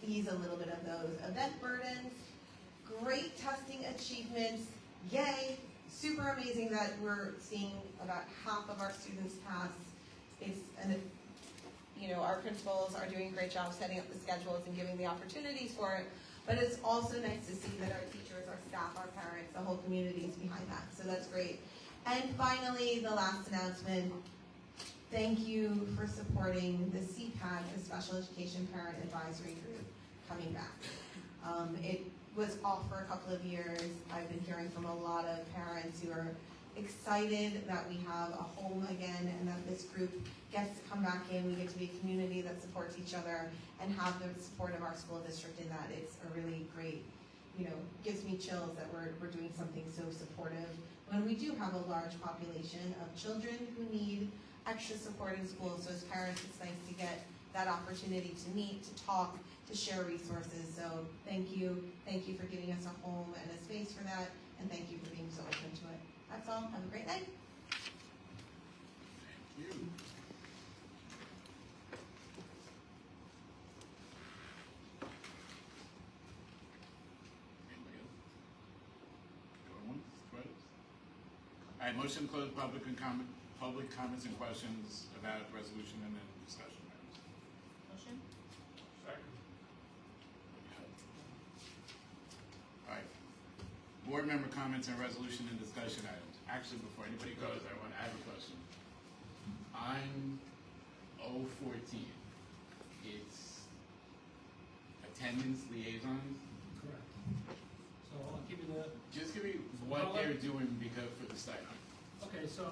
ease a little bit of those event burdens. Great testing achievements. Yay. Super amazing that we're seeing about half of our students pass. Our principals are doing a great job setting up the schedules and giving the opportunities for it. But it's also nice to see that our teachers, our staff, our parents, the whole community is behind that. So that's great. And finally, the last announcement. thank you for supporting the CPAC, the Special Education Parent Advisory Group, coming back. It was off for a couple of years. I've been hearing from a lot of parents who are excited that we have a home again and that this group gets to come back in. We get to be a community that supports each other and have the support of our school district in that. It's a really great, gives me chills that we're doing something so supportive. When we do have a large population of children who need extra support in school, so as parents, it's nice to get that opportunity to meet, to talk, to share resources. So thank you for giving us a home and a space for that, and thank you for being so open to it. That's all. Have a great night. Thank you. Anybody else? Going once, twice? All right, motion to close public comments and questions about resolution and then discussion items. Motion? Second. All right. Board member comments and resolution and discussion items. Actually, before anybody goes, I have a question. I'm 014. It's attendance liaisons. Correct. So I'll give you the, Just give me what they're doing because for the stipend. okay, so,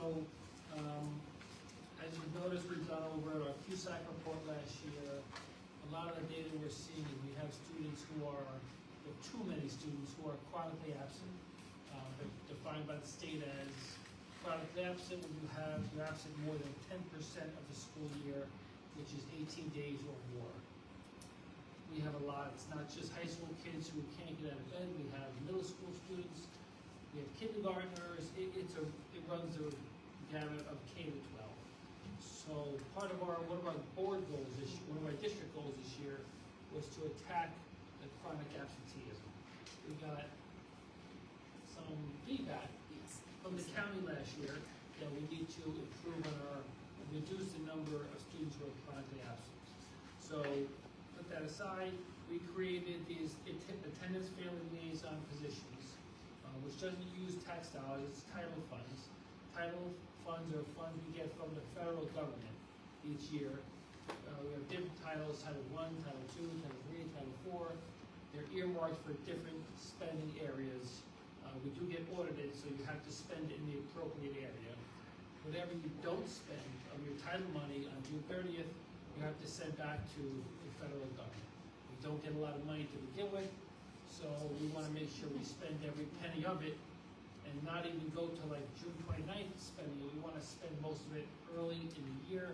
as you've noticed, we've done over our QSAC report last year. A lot of the data we're seeing, we have students who are, there are too many students who are chronically absent. They're defined by the state as chronically absent when you're absent more than 10% of the school year, which is 18 days or more. We have a lot, it's not just high school kids who can't get out of bed, we have middle school students, we have kindergartners, it runs the gamut of K to 12. So one of our board goals one of our district goals this year was to attack the chronic absenteeism. We got some feedback from the county last year that we need to improve on reduce the number of students who are chronically absent. So put that aside, we created these attendance family liaison positions, which doesn't use tax dollars, it's title funds. Title funds are funds we get from the federal government each year. We have different titles, Title I, Title II, Title III, Title IV. They're earmarked for different spending areas. We do get audited, so you have to spend in the appropriate area. Whatever you don't spend of your title money on June 30th, you have to send back to the federal government. We don't get a lot of money to begin with, so we want to make sure we spend every penny of it and not even go to like June 29th spending it. We want to spend most of it early in the year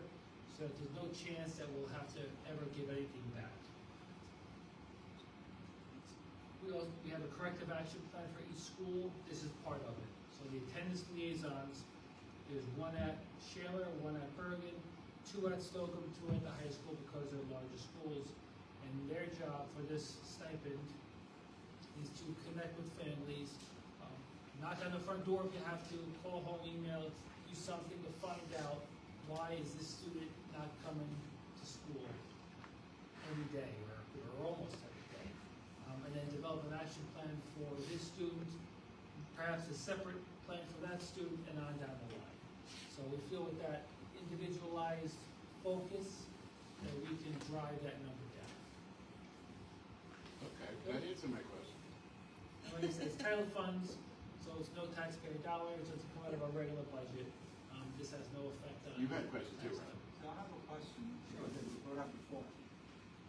so that there's no chance that we'll have to ever give anything back. We have a corrective action plan for each school. This is part of it. So the attendance liaisons, there's one at Shaler, one at Bergen, two at Slocum, two at the high school because they're larger schools. And their job for this stipend is to connect with families, knock on the front door if you have to, call home, email, do something to find out why is this student not coming to school every day or almost every day. And then develop an action plan for this student, perhaps a separate plan for that student, and on down the line. So we feel with that individualized focus that we can drive that number down. Okay, that answered my question. And like I said, it's title funds, so it's no taxpayer dollars, it doesn't come out of our regular budget. This has no effect on. You had questions too, right? So I have a question that was brought up before.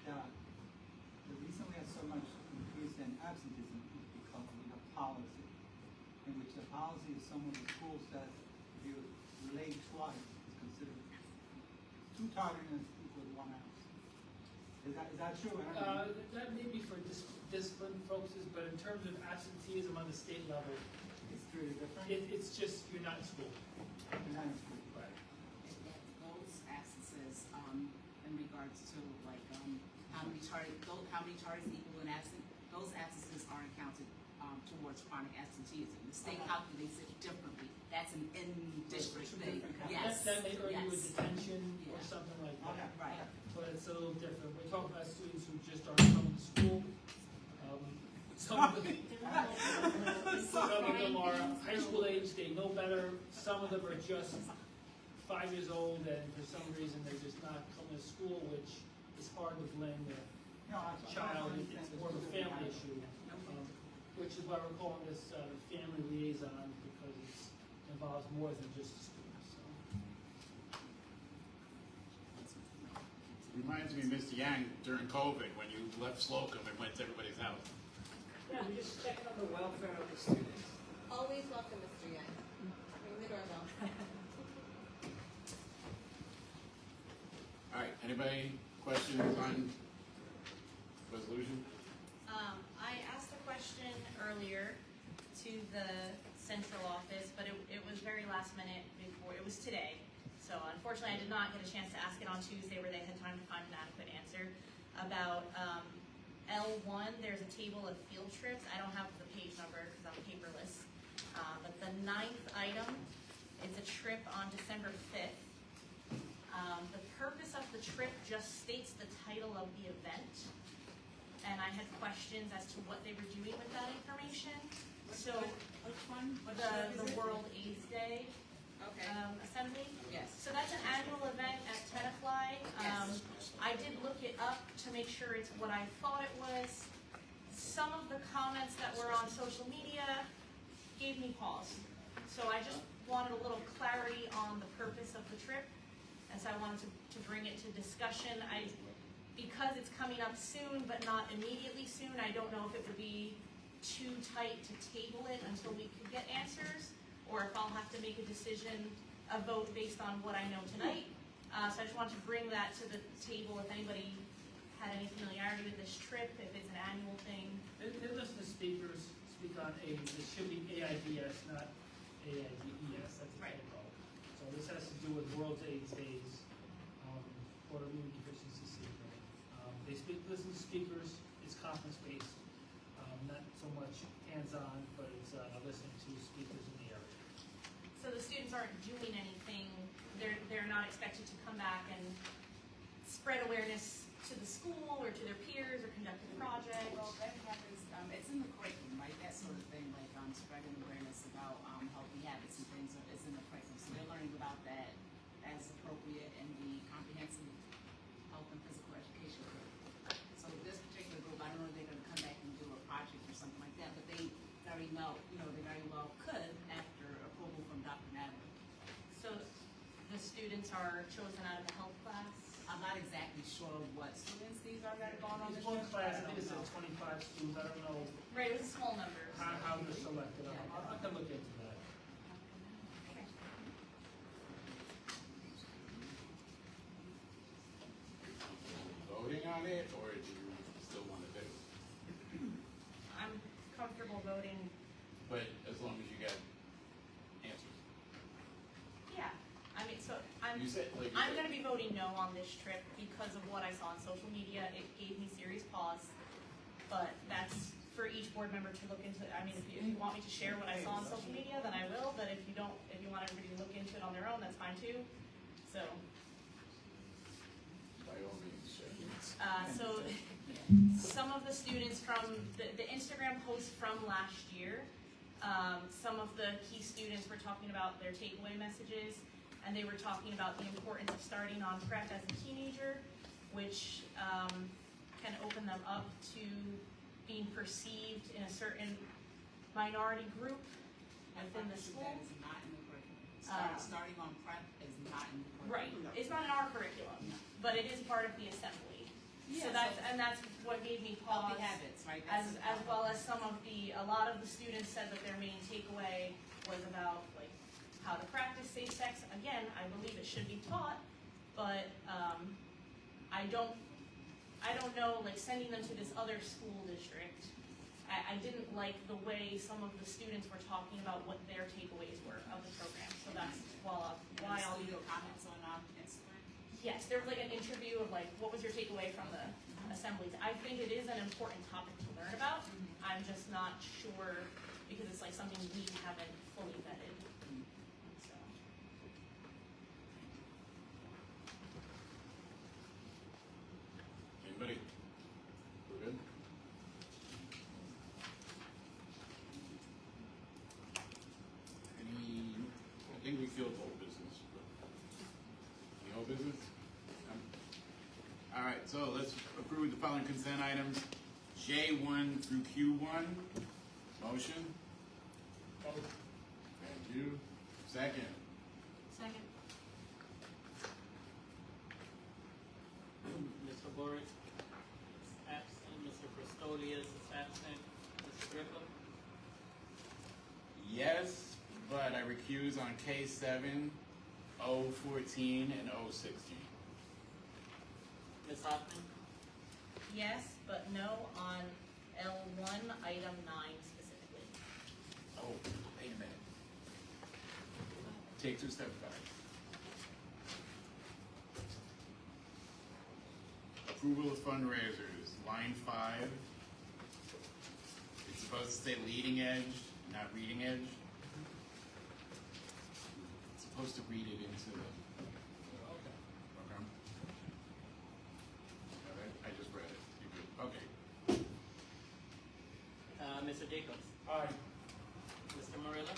The reason we have so much increase in absenteeism is because we have policy, in which the policy is some of the schools that if you late twice is considered two tardiness equals 1 absence. Is that true? That may be for discipline focuses, but in terms of absenteeism on the state level, It's really different. it's just you're not in school. You're not in school. Right. Those absences, in regards to like, how many tardies equal an absent, those absences aren't counted, towards chronic absenteeism. The state calculates it differently. That's an in-district thing. Yes. That may earn you a Yes. detention or Yeah. something like that. Right. But it's a little different. We're talking about students who just aren't coming to school. Some of them are high school age, they know better. Some of them are just 5 years old and for some reason they're just not coming to school, which is hard to blame the child. It's more of a family issue, which is why we're calling this family liaison, because it involves more than just the students. So. Reminds me of Mr. Yang during COVID when you left Slocum and went to everybody's house. Yeah, we're just checking on the welfare of the students. Always welcome, Mr. Yang. Ring the doorbell. All right, anybody questions on resolution? I asked a question earlier to the central office, but it was very last minute before, it was today. So unfortunately, I did not get a chance to ask it on Tuesday where they had time to find an adequate answer. About L1, there's a table of field trips. I don't have the page number because I'm paperless. But the 9th item is a trip on December 5th. The purpose of the trip just states the title of the event. And I had questions as to what they were doing with that information. So, Which one? the World AIDS Day Okay. assembly. Yes. So that's an annual event at Tenafly. Yes. I did look it up to make sure it's what I thought it was. Some of the comments that were on social media gave me pause. So I just wanted a little clarity on the purpose of the trip. And so I wanted to bring it to discussion. Because it's coming up soon, but not immediately soon, I don't know if it would be too tight to table it until we could get answers, or if I'll have to make a decision, a vote based on what I know tonight. So I just wanted to bring that to the table if anybody had any familiarity with this trip, if it's an annual thing. They listen to speakers speak on AIDS. It should be AIDS, not AIDS. That's a Right. typo. So this has to do with World AIDS Days, autoimmune deficiency syndrome. They listen to speakers. It's conference-based, not so much hands-on, but it's listening to speakers in the area. So the students aren't doing anything, they're not expected to come back and spread awareness to the school or to their peers or conduct a project. Well, that happens, it's in the curriculum, right, that sort of thing, like, spreading awareness about, healthy habits and things, is in the curriculum, so they're learning about that as appropriate in the comprehensive health and physical education curriculum. So this particular group, I don't know if they're gonna come back and do a project or something like that, but they very well, they very well could after approval from Dr. Natalie. So the students are chosen out of the health class? I'm not exactly sure what students these are that have gone on There's this one trip. class, I think it's 25 students. I don't know Right, it was a small number. how they're selected. I can look into that. Okay. Voting on it, or do you still want to do? I'm comfortable voting, But as long as you get answers. yeah. I mean, so I'm You said, like you I'm said- gonna be voting no on this trip because of what I saw on social media. It gave me serious pause. But that's for each board member to look into. I mean, if you want me to share what I saw on social media, then I will. But if you don't, if you want everybody to look into it on their own, that's fine too. So, By all means, share. so some of the students from the Instagram post from last year, some of the key students were talking about their takeaway messages, and they were talking about the importance of starting on prep as a teenager, which can open them up to being perceived in a certain minority group within the school. That is not in the curriculum. Starting on prep is not in the Right, curriculum. it's not in our curriculum, but it is part of the assembly. So that's what gave me pause. Healthy habits, right? As well as a lot of the students said that their main takeaway was about like how to practice safe sex. Again, I believe it should be taught, but I don't know, like sending them to this other school district. I didn't like the way some of the students were talking about what their takeaways were of the program. So that's why I'll do your comments on Instagram. Yes, there was like an interview of like, what was your takeaway from the assemblies? I think it is an important topic to learn about. I'm just not sure because it's like something we haven't fully vetted. So. Anybody? We're good? I think we feel old business. right, so let's approve the following consent items, J1 through Q1. Motion? Thank you. Second? Second. Mr. Boris is absent, Mr. Pristolius is absent, Mr. Griffin? Yes, but I recuse on K7, O14, and O16. Ms. Hoffman? Yes, but no on L1, item 9 specifically. Oh, wait a minute. Take 2 steps back. Approval of fundraisers, line 5. It's supposed to say leading edge, not reading edge. It's supposed to read it into the. Okay. Okay. I just read it. You good? Okay. Mr. Jacobs? Aye. Mr. Murillo?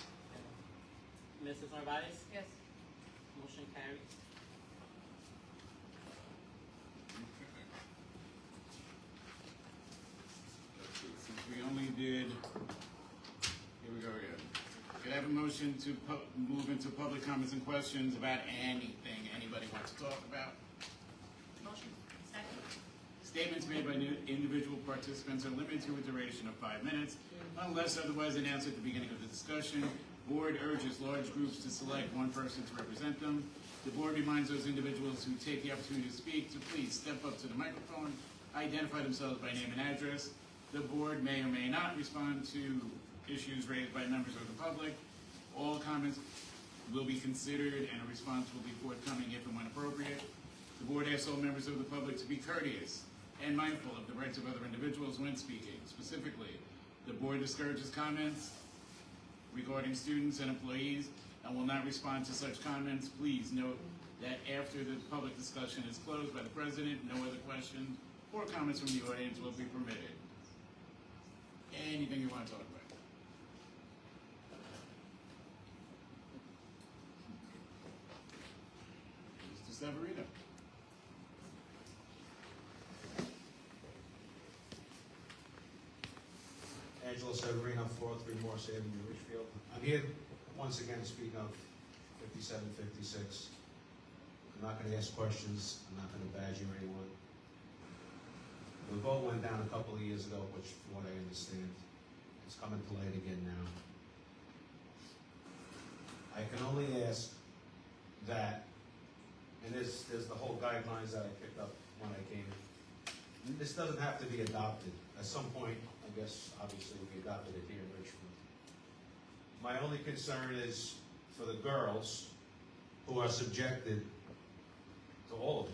Mrs. Narvaez? Yes. Motion carries. Let's see, since we only did, here we go again. Could I have a motion to move into public comments and questions about anything anybody wants to talk about? Motion. Second. Statements made by individual participants are limited to a duration of 5 minutes, unless otherwise announced at the beginning of the discussion. Board urges large groups to select one person to represent them. The board reminds those individuals who take the opportunity to speak to please step up to the microphone, identify themselves by name and address. The board may or may not respond to issues raised by members of the public. All comments will be considered and a response will be forthcoming if and when appropriate. The board asks all members of the public to be courteous and mindful of the rights of other individuals when speaking. Specifically, the board discourages comments regarding students and employees and will not respond to such comments. Please note that after the public discussion is closed by the president, no other questions or comments from the audience will be permitted. Anything you want to talk about? Mr. Severino. Angelo Severino, 403 Morse Avenue, Richfield. I'm here once again to speak of 5756. I'm not going to ask questions. I'm not going to badger anyone. The vote went down a couple of years ago, which, from what I understand, is coming to light again now. I can only ask that, and there's the whole guidelines that I picked up when I came. This doesn't have to be adopted. At some point, I guess, obviously, we adopted it here in Richmond. My only concern is for the girls who are subjected to all of it.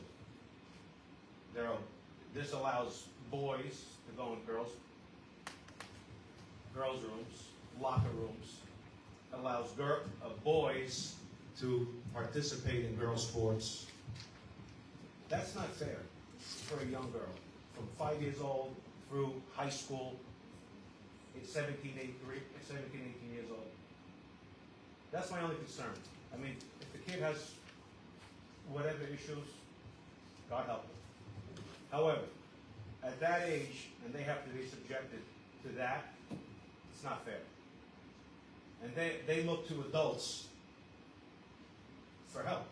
This allows boys to go in girls' rooms, locker rooms. It allows boys to participate in girls' sports. That's not fair for a young girl from 5 years old through high school. It's 17, 18 years old. That's my only concern. I mean, if the kid has whatever issues, God help them. However, at that age, and they have to be subjected to that, it's not fair. And they look to adults for help.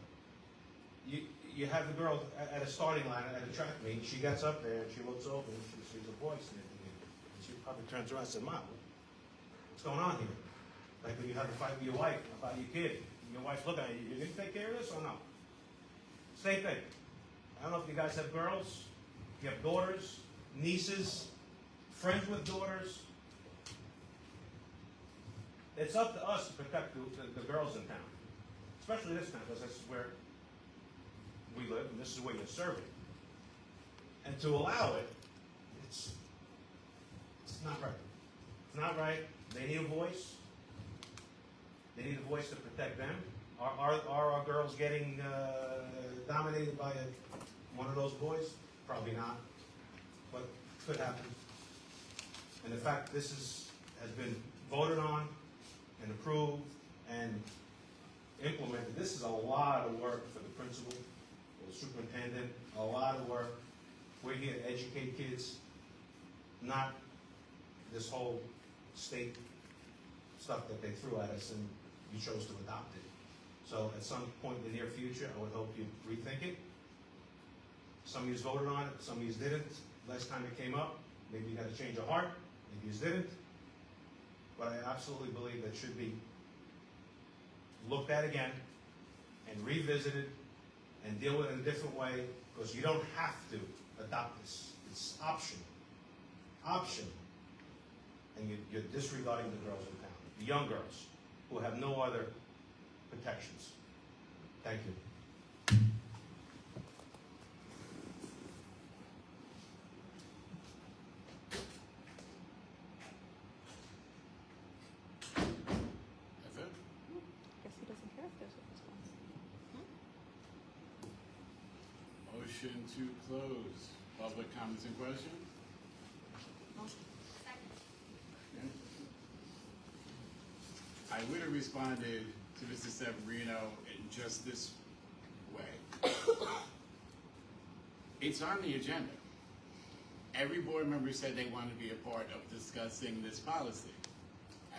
You have the girl at a starting line at a track meet. She gets up there and she looks over and she sees a boy standing there. And she probably turns around and says, "Mom, what's going on here?" Like when you have a fight with your wife about your kid. And your wife's looking at you. You didn't take care of this or no? Same thing. I don't know if you guys have girls. You have daughters, nieces, friends with daughters. It's up to us to protect the girls in town, especially this town, because this is where we live and this is where you're serving. And to allow it, it's not right. It's not right. They need a voice. They need a voice to protect them. Are our girls getting dominated by one of those boys? Probably not, but could happen. And the fact this has been voted on and approved and implemented, this is a lot of work for the principal, for the superintendent, a lot of work We're here to educate kids, not this whole state stuff that they threw at us and you chose to adopt it. So at some point in the near future, I would hope you rethink it. Some of you voted on it, some of you didn't. Last time it came up, maybe you had a change of heart, maybe you didn't. But I absolutely believe that should be looked at again and revisited and deal with it in a different way, because you don't have to adopt this. It's optional. Optional. And you're disregarding the girls in town, the young girls, who have no other protections. Thank you. That's it? Guess he doesn't care if there's a response. Motion to close. Public comments and questions? I would have responded to Mr. Severino in just this way. It's on the agenda. Every board member said they wanted to be a part of discussing this policy.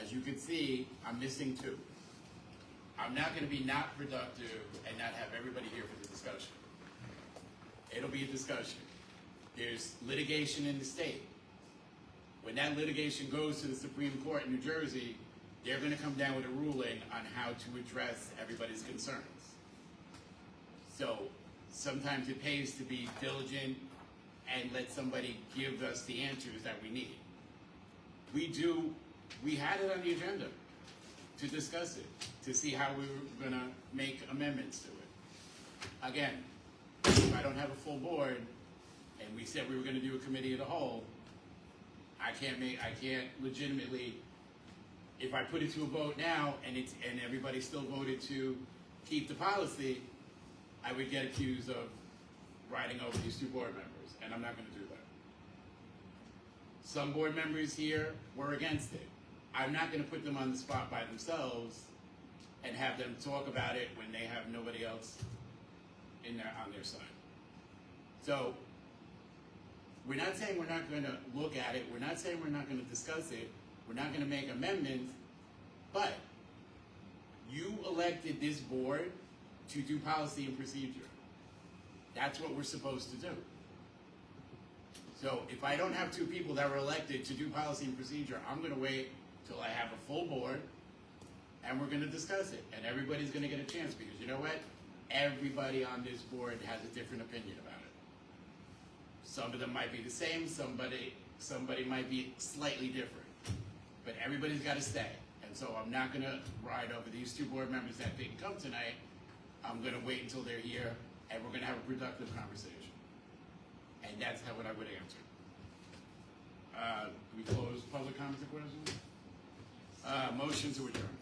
As you can see, I'm missing two. I'm not going to be not productive and not have everybody here for the discussion. It'll be a discussion. There's litigation in the state. When that litigation goes to the Supreme Court in New Jersey, they're going to come down with a ruling on how to address everybody's concerns. So sometimes it pays to be diligent and let somebody give us the answers that we need. We had it on the agenda to discuss it, to see how we were going to make amendments to it. Again, if I don't have a full board, and we said we were going to do a committee of the whole, I can't legitimately, if I put it to a vote now and everybody still voted to keep the policy, I would get accused of riding over these two board members, and I'm not going to do that. Some board members here were against it. I'm not going to put them on the spot by themselves and have them talk about it when they have nobody else on their side. So we're not saying we're not going to look at it. We're not saying we're not going to discuss it. We're not going to make amendments. But you elected this board to do policy and procedure. That's what we're supposed to do. So if I don't have two people that were elected to do policy and procedure, I'm going to wait till I have a full board and we're going to discuss it. And everybody's going to get a chance, because you know what? Everybody on this board has a different opinion about it. Some of them might be the same, somebody might be slightly different. But everybody's got to stay. And so I'm not going to ride over these two board members that didn't come tonight. I'm going to wait until they're here, and we're going to have a productive conversation. And that's what I would answer. We close public comments and questions? Motion to adjourn.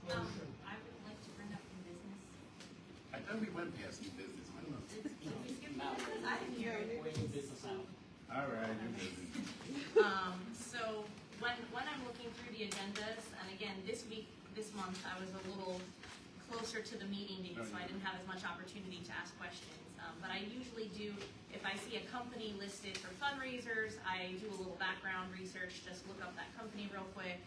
I would like to bring up new business. I thought we went past new business. I don't know. I didn't hear it. All right, new business. So when I'm looking through the agendas, and again, this month, I was a little closer to the meeting because so I didn't have as much opportunity to ask questions. But I usually do, if I see a company listed for fundraisers, I do a little background research, just look up that company real quick.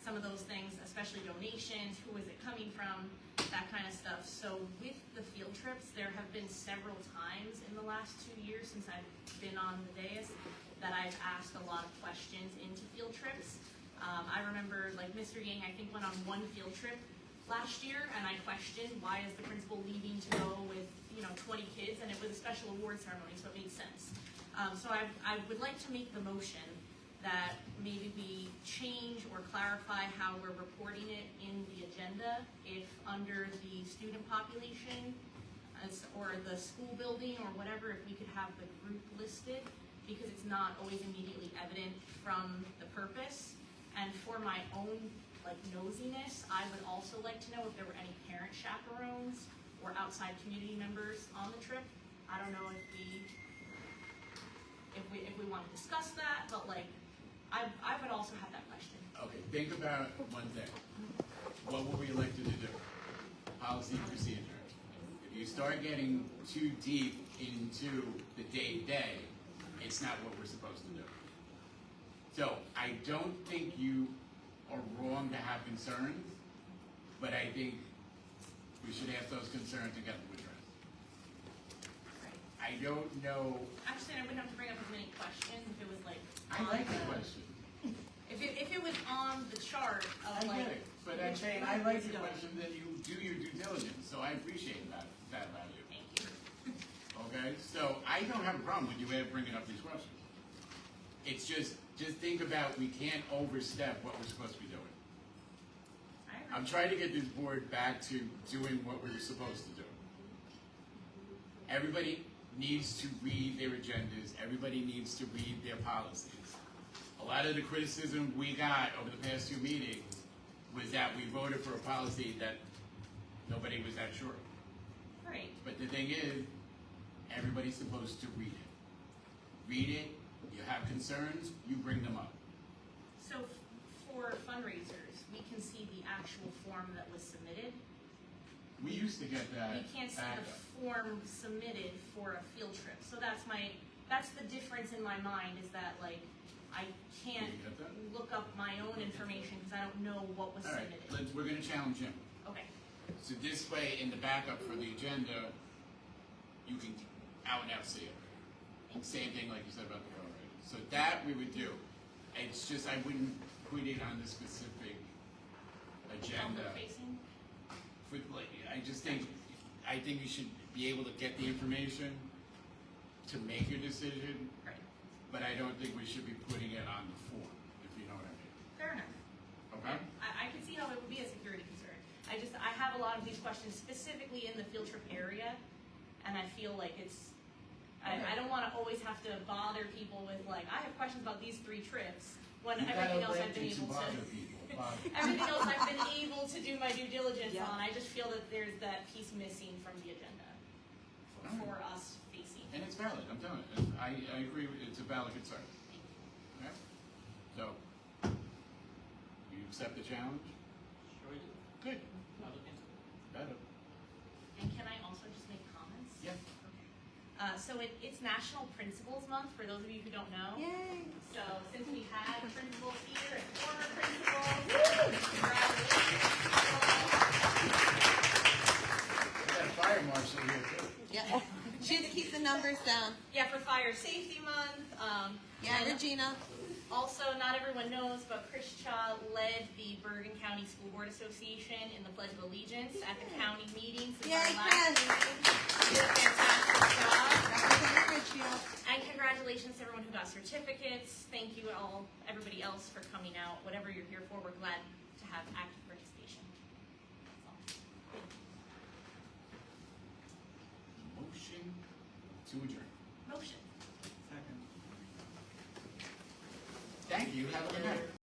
Some of those things, especially donations, who is it coming from, that kind of stuff. So with the field trips, there have been several times in the last 2 years since I've been on the dais that I've asked a lot of questions into field trips. I remember, like, Mr. Yang, I think, went on one field trip last year, and I questioned why is the principal leaving to go with 20 kids, and it was a special award ceremony, so it made sense. So I would like to make the motion that maybe we change or clarify how we're reporting it in the agenda, if under the student population or the school building or whatever, if we could have the group listed, because it's not always immediately evident from the purpose. And for my own nosiness, I would also like to know if there were any parent chaperones or outside community members on the trip. I don't know if we want to discuss that, but I would also have that question. Okay, think about one thing. What were we elected to do? Policy and procedure. If you start getting too deep into the day-to-day, it's not what we're supposed to do. So I don't think you are wrong to have concerns, but I think we should ask those concerns and get them addressed. Right. I don't know. Actually, I wouldn't have to bring up as many questions if it was like. I like the question. If it was on the chart of I like. get it, but I'm saying I like the question that you do your due diligence, so I appreciate that about you. Thank you. Okay, so I don't have a problem with you bringing up these questions. It's just think about, we can't overstep what we're supposed to be doing. I'm trying to get this board back to doing what we're supposed to do. Everybody needs to read their agendas. Everybody needs to read their policies. A lot of the criticism we got over the past 2 meetings was that we voted for a policy that nobody was that sure of. Right. But the thing is, everybody's supposed to read it. Read it, you have concerns, you bring them up. So for fundraisers, we can see the actual form that was submitted. We used to get that We can't see backup. the form submitted for a field trip. So that's the difference in my mind, is that like, I can't You get that? look up my own information because I don't know what was All right, submitted. we're gonna challenge him. Okay. So this way, in the backup for the agenda, you can out and out see it. Same thing like you said about the phone rate. So that we would do. It's just, I wouldn't put it on the specific agenda. Public facing? For, like, I think you should be able to get the information to make your decision, Right. but I don't think we should be putting it on the form, if you know what I mean. Fair enough. Okay? I can see how it would be a security concern. I have a lot of these questions specifically in the field trip area, and I feel like I don't want to always have to bother people with like, I have questions about these 3 trips, when everything else I've been able to. Everything else I've been able to do my due diligence on. I just feel that there's that piece missing from the agenda for us facing. And it's valid, I'm telling you. I agree, it's a valid concern. Okay? So, you accept the challenge? Sure do. Good. I'll look into it. Better. And can I also just make comments? Yeah. So it's National Principals Month, for those of you who don't know. Yay. So since we had principals here and former principals, congratulations. We got a fire marshal here too. Yeah. She had to keep the numbers down. Yeah, for Fire Safety Month. Yeah, and Regina. Also, not everyone knows, but Chris Cha led the Bergen County School Board Association in the Pledge of Allegiance at the county meeting. Since Yay, our last Chris. meeting. He did a fantastic job. Representative Richfield. And congratulations to everyone who got certificates. Thank you all, everybody else, for coming out. Whatever you're here for, we're glad to have active participation. That's all. Motion to adjourn. Motion. Second. Thank you, have a good night.